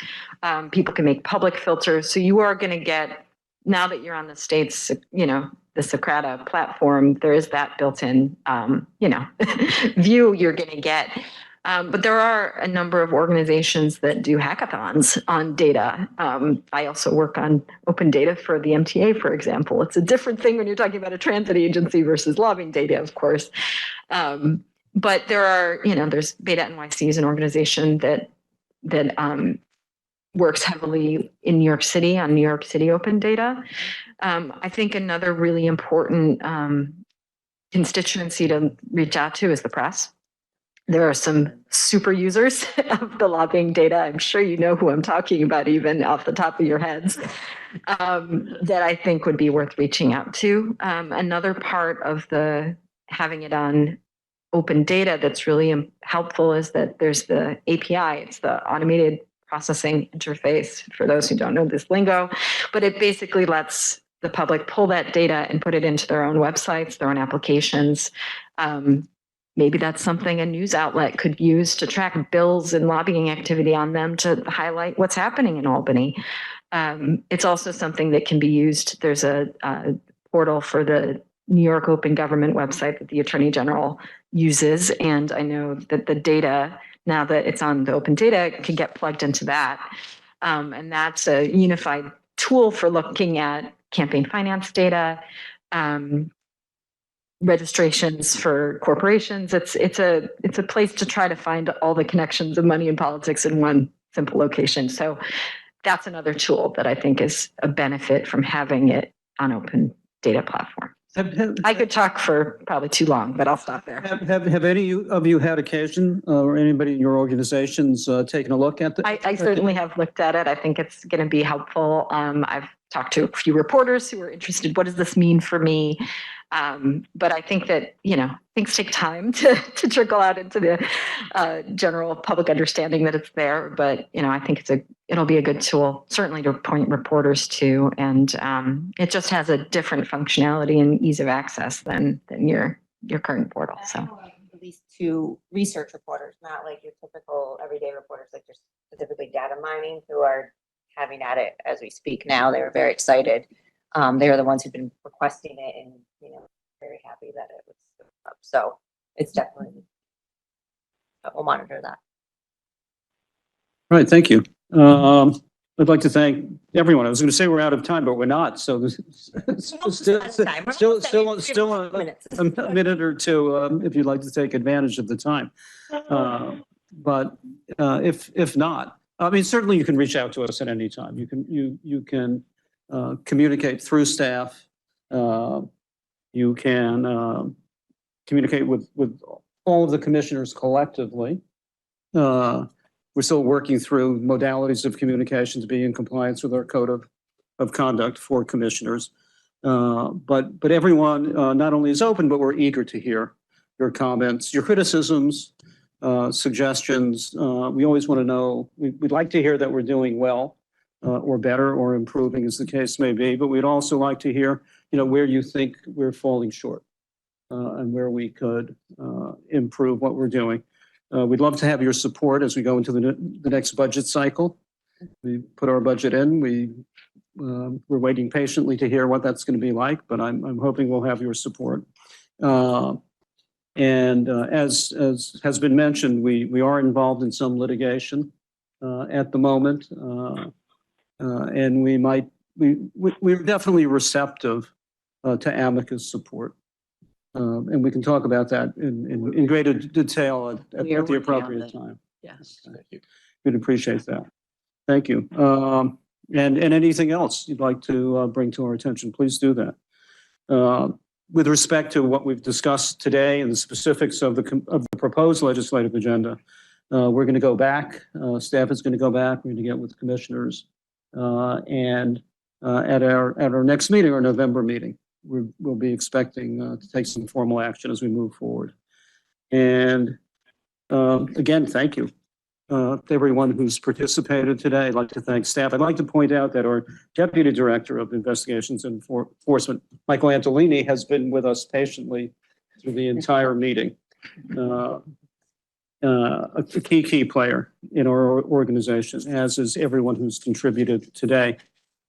[SPEAKER 2] People can make public filters. So you are going to get, now that you're on the state's, the Socrata platform, there is that built-in, view you're going to get. But there are a number of organizations that do hackathons on data. I also work on open data for the MTA, for example. It's a different thing when you're talking about a transit agency versus lobbying data, of course. But there are, there's Beta NYC is an organization that works heavily in New York City on New York City open data. I think another really important constituency to reach out to is the press. There are some super users of the lobbying data. I'm sure you know who I'm talking about, even off the top of your heads, that I think would be worth reaching out to. Another part of having it on open data that's really helpful is that there's the API. It's the automated processing interface, for those who don't know this lingo, but it basically lets the public pull that data and put it into their own websites, their own applications. Maybe that's something a news outlet could use to track bills and lobbying activity on them to highlight what's happening in Albany. It's also something that can be used. There's a portal for the New York Open Government website that the Attorney General uses. And I know that the data, now that it's on the open data, can get plugged into that. And that's a unified tool for looking at campaign finance data, registrations for corporations. It's a place to try to find all the connections of money and politics in one simple location. So that's another tool that I think is a benefit from having it on open data platform. I could talk for probably too long, but I'll stop there.
[SPEAKER 1] Have any of you had occasion or anybody in your organizations taken a look at
[SPEAKER 2] I certainly have looked at it. I think it's going to be helpful. I've talked to a few reporters who are interested. What does this mean for me? But I think that, things take time to trickle out into the general public understanding that it's there. But, I think it'll be a good tool, certainly to point reporters to. And it just has a different functionality and ease of access than your current portal. So
[SPEAKER 18] Released to research reporters, not like your typical everyday reporters, like just specifically data mining, who are having at it as we speak now. They were very excited. They are the ones who've been requesting it and, very happy that it was up. So it's definitely, we'll monitor that.
[SPEAKER 1] All right, thank you. I'd like to thank everyone. I was going to say we're out of time, but we're not. So there's still a minute or two if you'd like to take advantage of the time. But if not, I mean, certainly you can reach out to us at any time. You can communicate through staff. You can communicate with all of the commissioners collectively. We're still working through modalities of communication to be in compliance with our code of conduct for commissioners. But everyone not only is open, but we're eager to hear your comments, your criticisms, suggestions. We always want to know, we'd like to hear that we're doing well or better or improving as the case may be, but we'd also like to hear, where you think we're falling short. and where we could improve what we're doing. We'd love to have your support as we go into the next budget cycle. We put our budget in. We're waiting patiently to hear what that's going to be like, but I'm hoping we'll have your support. And as has been mentioned, we are involved in some litigation at the moment, and we're definitely receptive to amicus support. And we can talk about that in greater detail at the appropriate time.
[SPEAKER 17] Yes.
[SPEAKER 1] Thank you. We'd appreciate that. Thank you. And anything else you'd like to bring to our attention, please do that. With respect to what we've discussed today and the specifics of the proposed legislative agenda, we're going to go back. Staff is going to go back. We're going to get with commissioners, and at our next meeting, our November meeting, we'll be expecting to take some formal action as we move forward. And again, thank you to everyone who's participated today. I'd like to thank staff. I'd like to point out that our Deputy Director of Investigations and Enforcement, Michael Antolini, has been with us patiently through the entire meeting. A key player in our organization, as is everyone who's contributed today.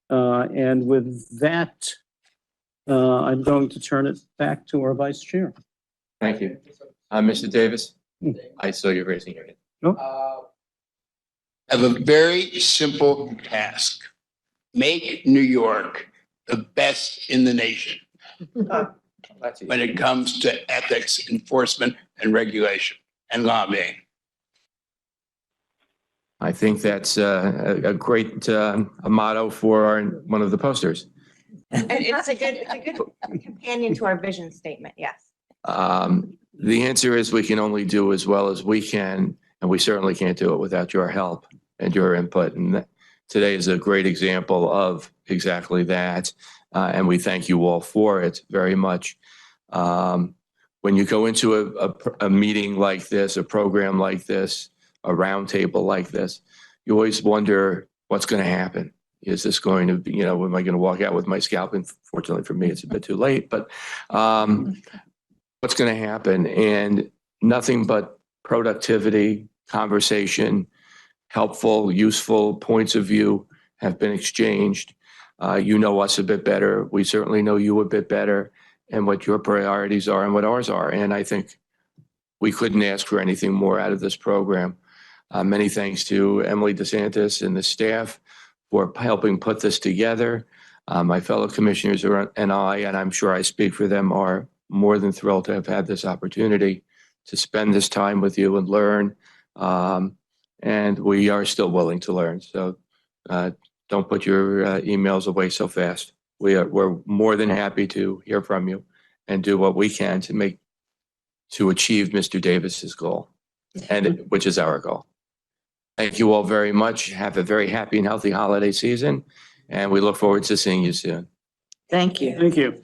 [SPEAKER 1] And with that, I'm going to turn it back to our Vice Chair.
[SPEAKER 3] Thank you. Mr. Davis, I saw you raising your hand.
[SPEAKER 10] I have a very simple task. Make New York the best in the nation when it comes to ethics, enforcement, and regulation and lobbying.
[SPEAKER 3] I think that's a great motto for one of the posters.
[SPEAKER 18] And it's a good companion to our vision statement, yes.
[SPEAKER 3] The answer is we can only do as well as we can, and we certainly can't do it without your help and your input. And today is a great example of exactly that. And we thank you all for it very much. When you go into a meeting like this, a program like this, a roundtable like this, you always wonder what's going to happen. Is this going to be, am I going to walk out with my scalp? And fortunately for me, it's a bit too late, but what's going to happen? And nothing but productivity, conversation, helpful, useful points of view have been exchanged. You know us a bit better. We certainly know you a bit better, and what your priorities are and what ours are. And I think we couldn't ask for anything more out of this program. Many thanks to Emily DeSantis and the staff for helping put this together. My fellow commissioners and I, and I'm sure I speak for them, are more than thrilled to have had this opportunity to spend this time with you and learn. And we are still willing to learn. So don't put your emails away so fast. We're more than happy to hear from you and do what we can to achieve Mr. Davis's goal, and which is our goal. Thank you all very much. Have a very happy and healthy holiday season, and we look forward to seeing you soon.
[SPEAKER 17] Thank you.
[SPEAKER 1] Thank you.